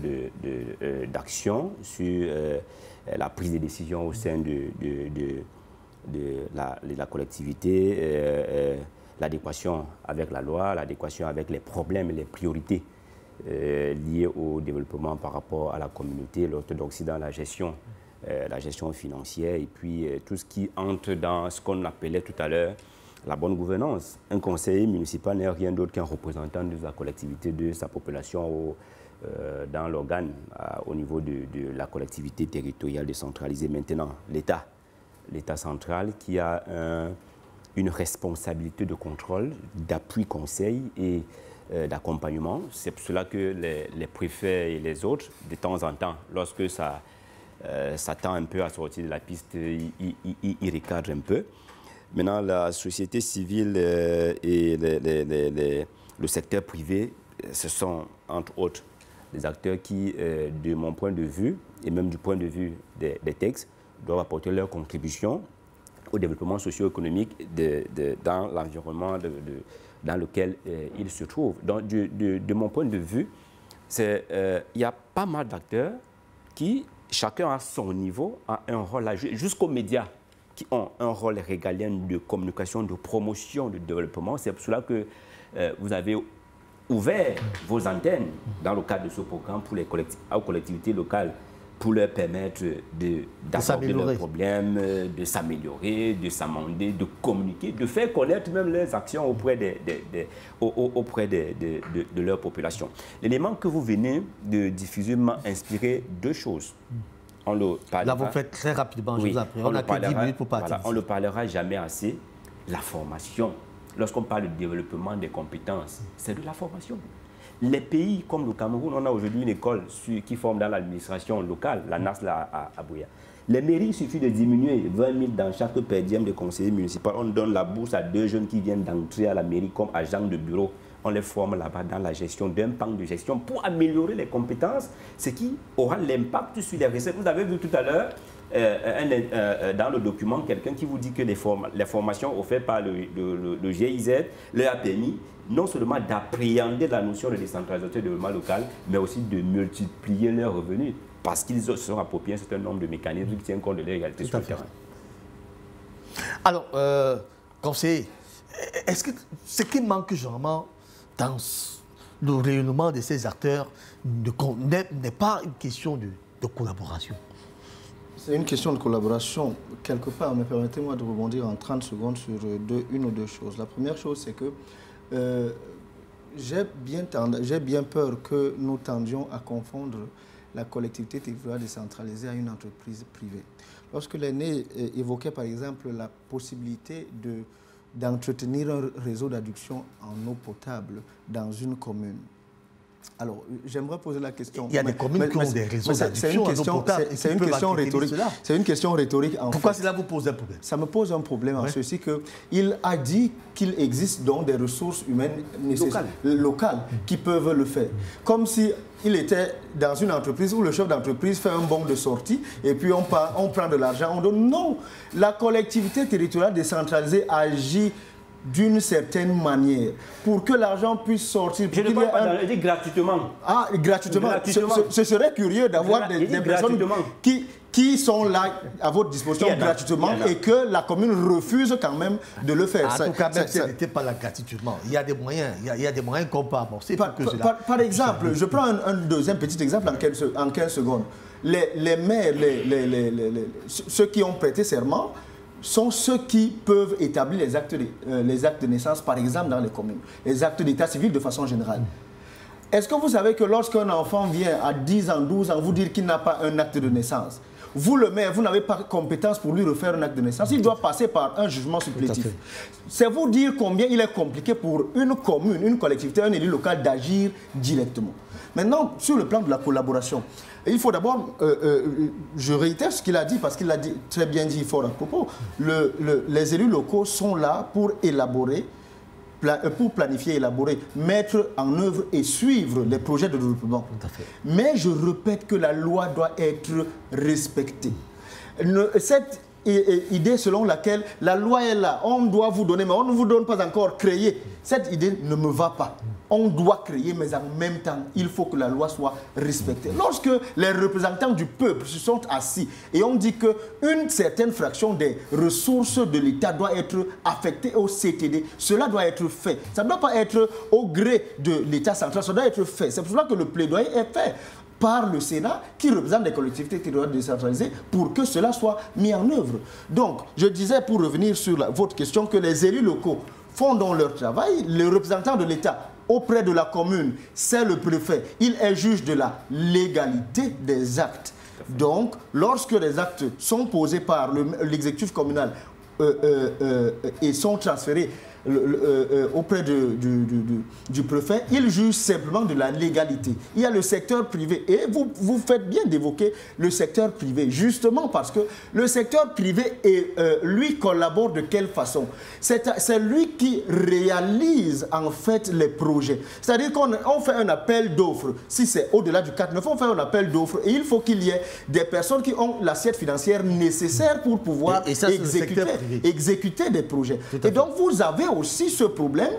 d'actions sur la prise de décision au sein de la collectivité, l'adéquation avec la loi, l'adéquation avec les problèmes et les priorités liées au développement par rapport à la communauté, l'orthodoxie dans la gestion financière et puis tout ce qui entre dans ce qu'on appelait tout à l'heure la bonne gouvernance. Un conseiller municipal n'est rien d'autre qu'un représentant de sa collectivité, de sa population dans l'organe au niveau de la collectivité territoriale décentralisée. Maintenant, l'État central qui a une responsabilité de contrôle, d'appui conseil et d'accompagnement. C'est pour cela que les préfets et les autres, de temps en temps, lorsque ça tend un peu à sortir de la piste, il recadre un peu. Maintenant, la société civile et le secteur privé, ce sont entre autres des acteurs qui, de mon point de vue, et même du point de vue des textes, doivent apporter leur contribution au développement socio-économique dans l'environnement dans lequel ils se trouvent. Donc, de mon point de vue, il y a pas mal d'acteurs qui, chacun à son niveau, a un rôle à jouer, jusqu'aux médias qui ont un rôle régalien de communication, de promotion, de développement. C'est pour cela que vous avez ouvert vos antennes dans le cadre de ce programme pour aux collectivités locales pour leur permettre d'aborder leurs problèmes, de s'améliorer, de s'amender, de communiquer, de faire connaître même leurs actions auprès de leur population. L'élément que vous venez de diffuser m'a inspiré deux choses. Là, vous faites très rapidement, je vous en prie. On n'a que 10 minutes pour partir. Voilà, on ne le parlera jamais assez. La formation. Lorsqu'on parle de développement des compétences, c'est de la formation. Les pays comme le Cameroun, on a aujourd'hui une école qui forme dans l'administration locale, la NASLA à Buea. Les mairies, il suffit de diminuer 20 000 dans chaque per diem de conseiller municipal. On donne la bourse à 2 jeunes qui viennent d'entrer à la mairie comme agents de bureau. On les forme là-bas dans la gestion d'un pan de gestion pour améliorer les compétences, ce qui aura l'impact sur les recettes. Vous avez vu tout à l'heure, dans le document, quelqu'un qui vous dit que les formations offertes par le GIZ leur a permis non seulement d'appréhender la notion de décentralisation et de développement local, mais aussi de multiplier leurs revenus, parce qu'ils se sont appropriés un certain nombre de mécanismes qui tiennent compte de leur réalité sur le terrain. Alors, conseiller, est-ce que ce qui manque généralement dans le rayonnement de ces acteurs n'est pas une question de collaboration? C'est une question de collaboration. Quelque part, mais permettez-moi de rebondir en 30 secondes sur une ou deux choses. La première chose, c'est que j'ai bien peur que nous tendions à confondre la collectivité territoriale décentralisée à une entreprise privée. Lorsque l'aîné évoquait par exemple la possibilité d'entretenir un réseau d'adduction en eau potable dans une commune. Alors, j'aimerais poser la question. Il y a des communes qui ont des réseaux d'adduction en eau potable. C'est une question rhétorique. C'est une question rhétorique. Pourquoi cela vous pose un problème? Ça me pose un problème en ceci qu'il a dit qu'il existe donc des ressources humaines locales qui peuvent le faire. Comme si il était dans une entreprise où le chef d'entreprise fait un bon de sortie et puis on prend de l'argent, on donne. Non, la collectivité territoriale décentralisée agit d'une certaine manière pour que l'argent puisse sortir. Je ne parle pas dit gratuitement. Ah, gratuitement. Ce serait curieux d'avoir des personnes qui sont là à votre disposition gratuitement et que la commune refuse quand même de le faire. En tout cas, même si ce n'était pas là gratuitement, il y a des moyens, il y a des moyens qu'on peut amorcer. Par exemple, je prends un deuxième petit exemple en 15 secondes. Les maires, ceux qui ont prêté serment, sont ceux qui peuvent établir les actes de naissance, par exemple, dans les communes, les actes d'état civil de façon générale. Est-ce que vous savez que lorsqu'un enfant vient à 10 ans, 12 ans, vous dire qu'il n'a pas un acte de naissance, vous, le maire, vous n'avez pas compétence pour lui refaire un acte de naissance, il doit passer par un jugement supplétif. C'est vous dire combien il est compliqué pour une commune, une collectivité, un élu local d'agir directement. Maintenant, sur le plan de la collaboration, il faut d'abord, je réitère ce qu'il a dit, parce qu'il l'a très bien dit fort à propos, les élus locaux sont là pour élaborer, pour planifier, élaborer, mettre en œuvre et suivre les projets de développement. Mais je répète que la loi doit être respectée. Cette idée selon laquelle la loi est là, on doit vous donner, mais on ne vous donne pas encore créer, cette idée ne me va pas. On doit créer, mais en même temps, il faut que la loi soit respectée. Lorsque les représentants du peuple se sont assis et on dit qu'une certaine fraction des ressources de l'État doit être affectée au CTD, cela doit être fait. Ça ne doit pas être au gré de l'État central, ça doit être fait. C'est pour cela que le plaidoyer est fait par le Sénat, qui représente les collectivités territoriales décentralisées, pour que cela soit mis en œuvre. Donc, je disais, pour revenir sur votre question, que les élus locaux font donc leur travail, les représentants de l'État auprès de la commune, c'est le préfet. Il est juge de la légalité des actes. Donc, lorsque les actes sont posés par l'exécutif communal et sont transférés auprès du préfet, il juge simplement de la légalité. Il y a le secteur privé et vous faites bien d'évoquer le secteur privé, justement parce que le secteur privé, lui, collabore de quelle façon? C'est lui qui réalise en fait les projets. C'est-à-dire qu'on fait un appel d'offres. Si c'est au-delà du 4-9, on fait un appel d'offres et il faut qu'il y ait des personnes qui ont l'assiette financière nécessaire pour pouvoir exécuter des projets. Et donc vous avez aussi ce problème,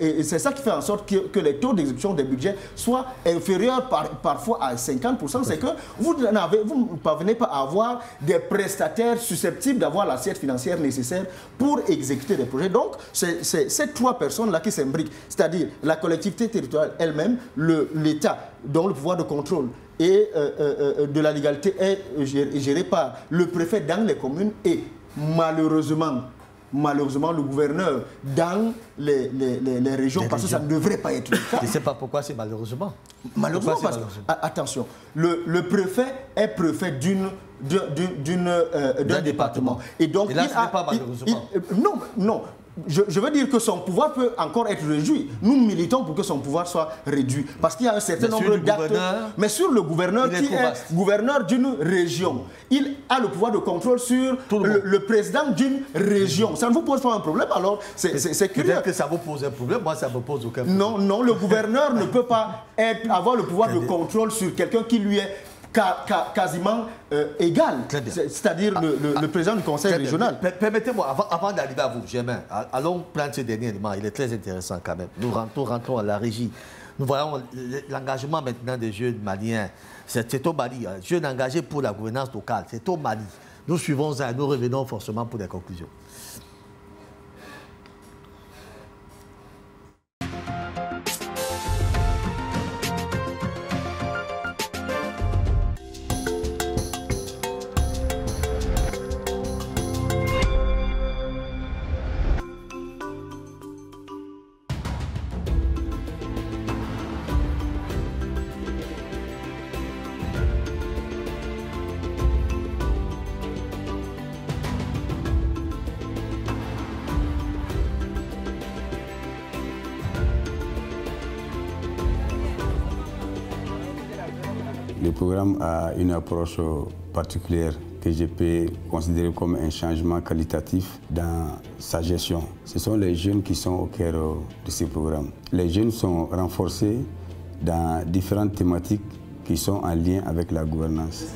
et c'est ça qui fait en sorte que les taux d'exécution des budgets soient inférieurs parfois à 50%, c'est que vous ne parvenez pas à avoir des prestataires susceptibles d'avoir l'assiette financière nécessaire pour exécuter des projets. Donc, c'est ces trois personnes-là qui s'imbriquent, c'est-à-dire la collectivité territoriale elle-même, l'État, dont le pouvoir de contrôle et de la légalité est géré par le préfet dans les communes et malheureusement, le gouverneur dans les régions, parce que ça ne devrait pas être le cas. Je ne sais pas pourquoi c'est malheureusement. Malheureusement, parce que, attention, le préfet est préfet d'un département. Et donc, là, ce n'est pas malheureusement. Non. Je veux dire que son pouvoir peut encore être réduit. Nous militons pour que son pouvoir soit réduit. Parce qu'il y a un certain nombre d'actes. Mais sur le gouverneur, qui est gouverneur d'une région, il a le pouvoir de contrôle sur le président d'une région. Ça ne vous pose pas un problème, alors c'est curieux. Peut-être que ça vous pose un problème, moi ça ne me pose aucun problème. Non, le gouverneur ne peut pas avoir le pouvoir de contrôle sur quelqu'un qui lui est quasiment égal, c'est-à-dire le président du conseil régional. Permettez-moi, avant d'arriver à vous, Germain, allons prendre ce dernier élément, il est très intéressant quand même. Nous rentrons à la régie. Nous voyons l'engagement maintenant des jeunes maliens. C'est au Mali, jeunes engagés pour la gouvernance locale, c'est au Mali. Nous suivons ça et nous revenons forcément pour des conclusions. Le programme a une approche particulière que je peux considérer comme un changement qualitatif dans sa gestion. Ce sont les jeunes qui sont au cœur de ce programme. Les jeunes sont renforcés dans différentes thématiques qui sont en lien avec la gouvernance.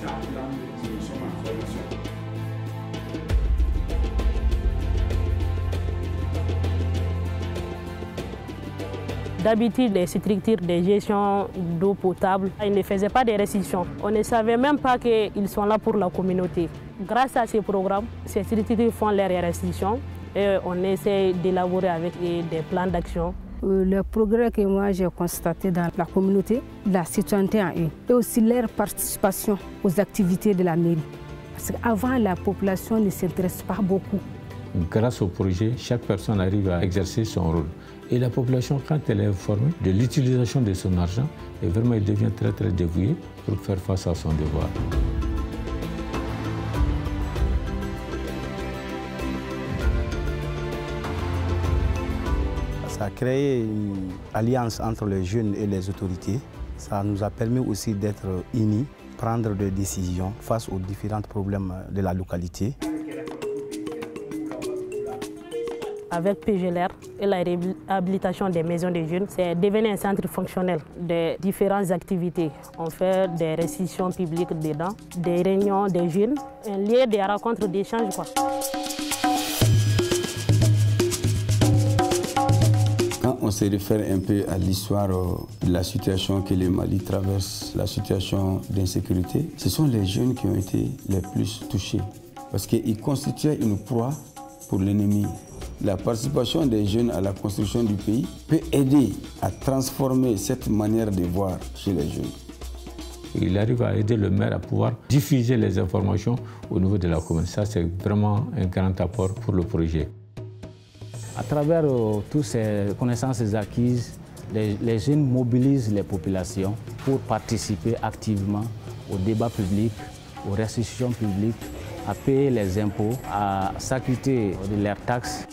D'habitude, les structures de gestion d'eau potable, ils ne faisaient pas de restrictions. On ne savait même pas qu'ils sont là pour la communauté. Grâce à ces programmes, ces structures font leurs restrictions et on essaie d'élaborer avec des plans d'action. Le progrès que moi j'ai constaté dans la communauté, la citoyenneté en eux, et aussi leur participation aux activités de la mairie. Parce qu'avant, la population ne s'intéresse pas beaucoup. Grâce au projet, chaque personne arrive à exercer son rôle. Et la population, quand elle est informée de l'utilisation de son argent, et vraiment elle devient très très dévouée pour faire face à son devoir. Ça a créé une alliance entre les jeunes et les autorités. Ça nous a permis aussi d'être unis, prendre des décisions face aux différents problèmes de la localité. Avec PGLR et la réhabilitation des maisons des jeunes, c'est devenu un centre fonctionnel de différentes activités. On fait des réceptions publiques dedans, des réunions des jeunes, un lieu de rencontres, d'échanges. Quand on se réfère un peu à l'histoire de la situation que le Mali traverse, la situation d'insécurité, ce sont les jeunes qui ont été les plus touchés parce qu'ils constituaient une proie pour l'ennemi. La participation des jeunes à la construction du pays peut aider à transformer cette manière de voir chez les jeunes. Il arrive à aider le maire à pouvoir diffuser les informations au niveau de la commune. Ça, c'est vraiment un grand apport pour le projet. À travers toutes ces connaissances acquises, les jeunes mobilisent les populations pour participer activement au débat public, aux restitutions publiques, à payer les impôts, à s'acquitter de leurs taxes.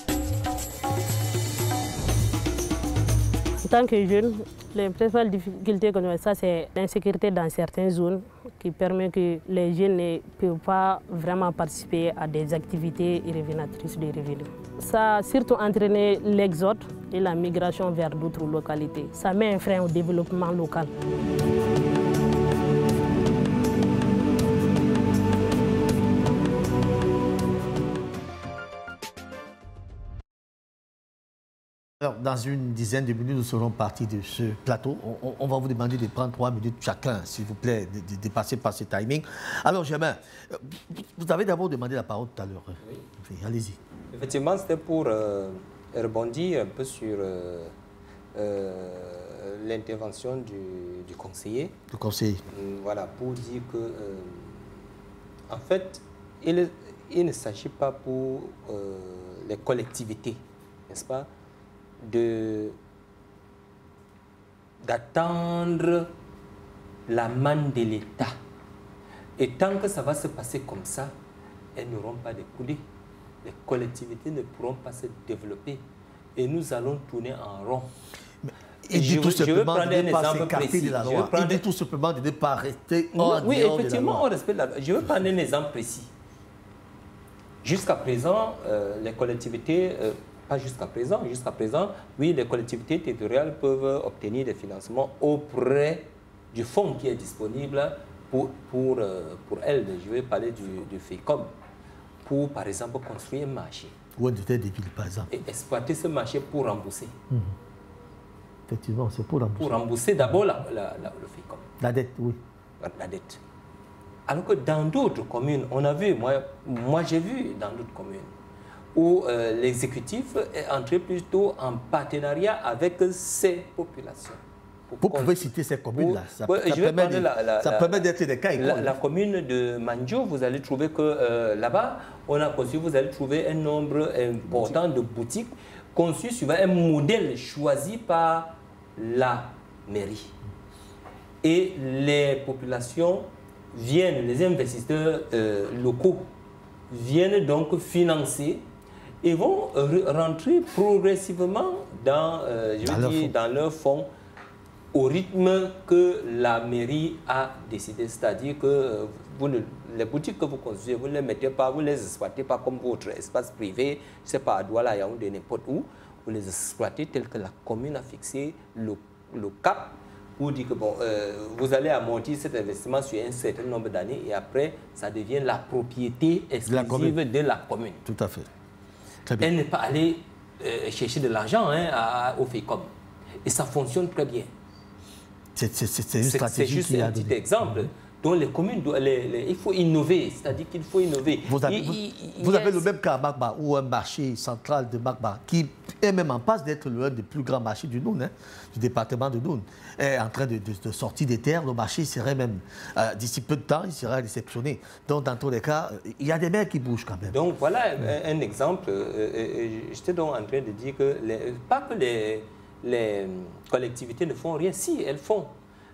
En tant que jeune, les principales difficultés qu'on a, c'est l'insécurité dans certaines zones qui permet que les jeunes ne peuvent pas vraiment participer à des activités révélatrices de revenus. Ça a surtout entraîné l'exode et la migration vers d'autres localités. Ça met un frein au développement local. Alors, dans une dizaine de minutes, nous serons partis de ce plateau. On va vous demander de prendre 3 minutes chacun, s'il vous plaît, de passer par ce timing. Alors, Germain, vous avez d'abord demandé la parole tout à l'heure. Oui. Allez-y. Effectivement, c'était pour rebondir un peu sur l'intervention du conseiller. Le conseiller. Voilà, pour dire que, en fait, il ne s'agit pas pour les collectivités, n'est-ce pas, d'attendre la manne de l'État. Et tant que ça va se passer comme ça, elles n'auront pas de coulées. Les collectivités ne pourront pas se développer. Et nous allons tourner en rond. Il dit tout simplement de ne pas s'écarter de la loi. Il dit tout simplement de ne pas rester hors de la loi. Oui, effectivement, on respecte la loi. Je veux prendre un exemple précis. Jusqu'à présent, les collectivités... pas jusqu'à présent. Jusqu'à présent, oui, les collectivités territoriales peuvent obtenir des financements auprès du fonds qui est disponible pour elles. Je vais parler du FECOM, pour, par exemple, construire un marché. Ou des villes, par exemple. Et exploiter ce marché pour rembourser. Effectivement, c'est pour rembourser. Pour rembourser d'abord le FECOM. La dette, oui. La dette. Alors que dans d'autres communes, on a vu, moi j'ai vu dans d'autres communes, où l'exécutif est entré plutôt en partenariat avec ces populations. Vous pouvez citer ces communes-là. Ça permet d'être des cas écoles. La commune de Mandjo, vous allez trouver que là-bas, on a conçu, vous allez trouver un nombre important de boutiques conçues suivant un modèle choisi par la mairie. Et les populations viennent, les investisseurs locaux viennent donc financer et vont rentrer progressivement dans leur fonds au rythme que la mairie a décidé. C'est-à-dire que les boutiques que vous construisez, vous ne les mettez pas, vous ne les exploitez pas comme votre espace privé, je ne sais pas, à Douala, Yaoundé, n'importe où. Vous les exploitez tel que la commune a fixé le cap pour dire que bon, vous allez amortir cet investissement sur un certain nombre d'années et après, ça devient la propriété exclusive de la commune. Tout à fait. Très bien. Elle n'est pas allée chercher de l'argent au FECOM. Et ça fonctionne très bien. C'est une stratégie. C'est juste un petit exemple. Donc les communes, il faut innover, c'est-à-dire qu'il faut innover. Vous avez le même cas à Magba, ou un marché central de Magba, qui est même en passe d'être l'un des plus grands marchés du Noun, du département de Noun, est en train de sortir des terres. Le marché serait même, d'ici peu de temps, il sera réceptionné. Donc dans tous les cas, il y a des maires qui bougent quand même. Donc voilà un exemple. J'étais donc en train de dire que, pas que les collectivités ne font rien, si elles font.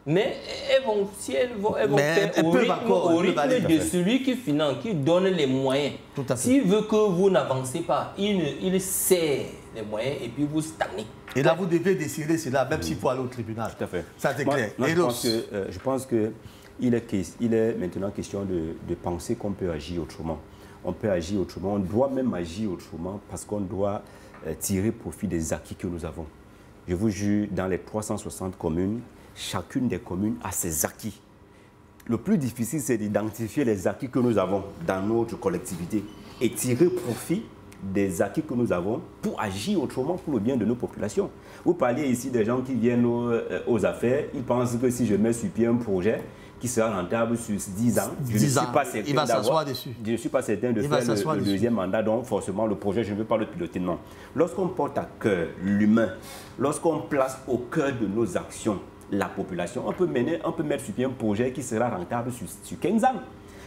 Mais elles vont faire au rythme de celui qui finance, qui donne les moyens. S'il veut que vous n'avancez pas, il sert les moyens et puis vous stagnez. Et là, vous devez décider cela, même s'il faut aller au tribunal. Tout à fait. Ça, c'est clair. Je pense qu'il est maintenant question de penser qu'on peut agir autrement. On peut agir autrement, on doit même agir autrement parce qu'on doit tirer profit des acquis que nous avons. Je vous jure, dans les 360 communes, chacune des communes a ses acquis. Le plus difficile, c'est d'identifier les acquis que nous avons dans notre collectivité et tirer profit des acquis que nous avons pour agir autrement pour le bien de nos populations. Vous parliez ici des gens qui viennent aux affaires, ils pensent que si je mets sur pied un projet qui sera rentable sur 10 ans, je ne suis pas certain il va s'asseoir dessus. Je ne suis pas certain de faire le deuxième mandat, donc forcément le projet, je ne veux pas le piloter, non. Lorsqu'on porte à cœur l'humain, lorsqu'on place au cœur de nos actions la population, on peut mettre sur pied un projet qui sera rentable sur 15 ans.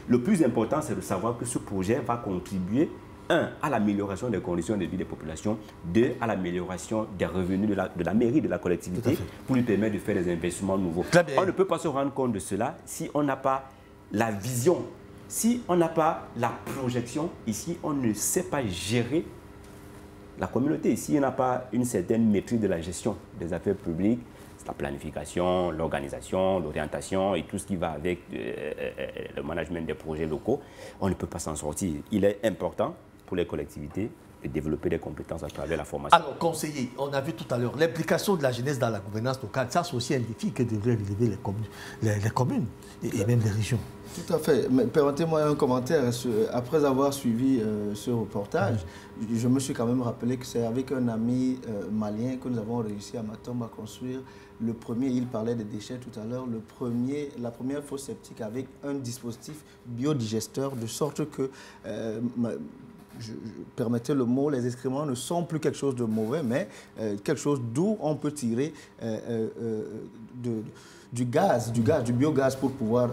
Le plus important, c'est de savoir que ce projet va contribuer, 1, à l'amélioration des conditions de vie des populations, 2, à l'amélioration des revenus de la mairie, de la collectivité, pour lui permettre de faire des investissements nouveaux. On ne peut pas se rendre compte de cela si on n'a pas la vision, si on n'a pas la projection. Ici, on ne sait pas gérer la communauté. Ici, on n'a pas une certaine maîtrise de la gestion des affaires publiques, la planification, l'organisation, l'orientation et tout ce qui va avec le management des projets locaux. On ne peut pas s'en sortir. Il est important pour les collectivités de développer des compétences à travers la formation. Alors, conseiller, on a vu tout à l'heure l'implication de la jeunesse dans la gouvernance locale. Ça, c'est aussi un défi que devraient relever les communes et même les régions. Tout à fait. Permettez-moi un commentaire. Après avoir suivi ce reportage, je me suis quand même rappelé que c'est avec un ami malien que nous avons réussi à Matom à construire le premier, il parlait des déchets tout à l'heure, la première fosse septique avec un dispositif biodigesteur, de sorte que, permettez le mot, les excréments ne sont plus quelque chose de mauvais, mais quelque chose d'où on peut tirer du biogaz pour pouvoir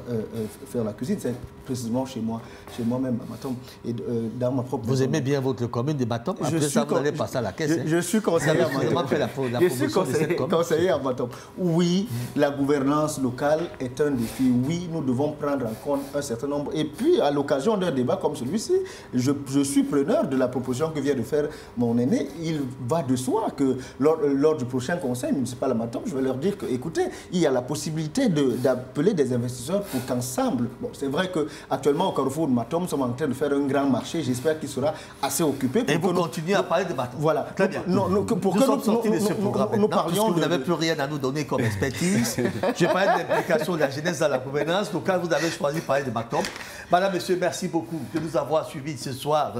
faire la cuisine. C'est précisément chez moi-même à Matom. Et dans ma propre Vous aimez bien votre commune de Matom? Après ça, vous allez passer à la caisse. Je suis conseiller à Matom. Je suis conseiller à Matom. Oui, la gouvernance locale est un défi. Oui, nous devons prendre en compte un certain nombre. Et puis, à l'occasion d'un débat comme celui-ci, je suis preneur de la proposition que vient de faire mon aîné. Il va de soi que lors du prochain conseil municipal à Matom, je vais leur dire que, écoutez, il y a la possibilité d'appeler des investisseurs pour qu'ensemble, bon, c'est vrai qu'actuellement au Carrefour de Matom, nous sommes en train de faire un grand marché, j'espère qu'il sera assez occupé. Et vous continuez à parler de Matom. Voilà. Très bien. Pour nous sommes sortis de ce programme nous parlions vous n'avez plus rien à nous donner comme expertise. Je parlais de l'implication de la jeunesse dans la gouvernance, donc quand vous avez choisi de parler de Matom. Madame, Monsieur, merci beaucoup de nous avoir suivis ce soir.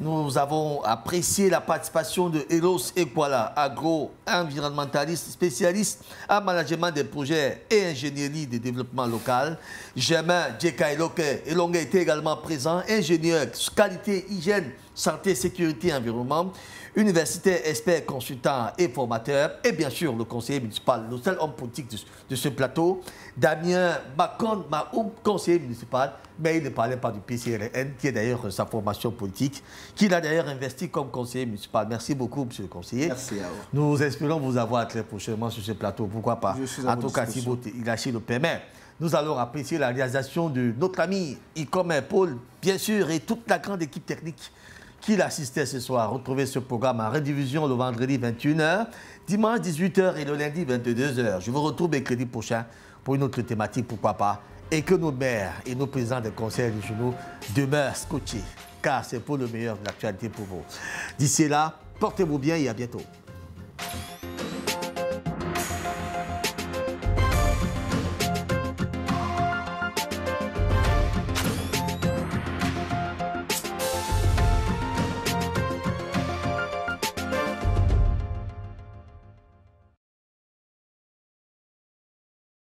Nous avons apprécié la participation de Eros Ekwala, agro-environnementaliste spécialiste en management des projets et ingénierie de développement local. Germain Djekailoke Elongue était également présent, ingénieur qualité, hygiène, santé, sécurité, environnement, universitaire, expert, consultant et formateur, et bien sûr le conseiller municipal, le seul homme politique de ce plateau, Damien Makonde Maoum, conseiller municipal, mais il ne parlait pas du PCRN, qui est d'ailleurs sa formation politique, qu'il a d'ailleurs investi comme conseiller municipal. Merci beaucoup, monsieur le conseiller. Merci à vous. Nous espérons vous avoir très prochainement sur ce plateau, pourquoi pas. En tout cas, si votre Higachi le permet. Nous allons apprécier la réalisation de notre ami Icom Paul, bien sûr, et toute la grande équipe technique. qui l'assistait ce soir. Retrouvez ce programme en rediffusion le vendredi 21h, dimanche 18h et le lundi 22h. Je vous retrouve mercredi prochain pour une autre thématique, pourquoi pas, et que nos maires et nos présidents des conseils régionaux demeurent scotchés, car c'est pour le meilleur de l'actualité pour vous. D'ici là, portez-vous bien et à bientôt.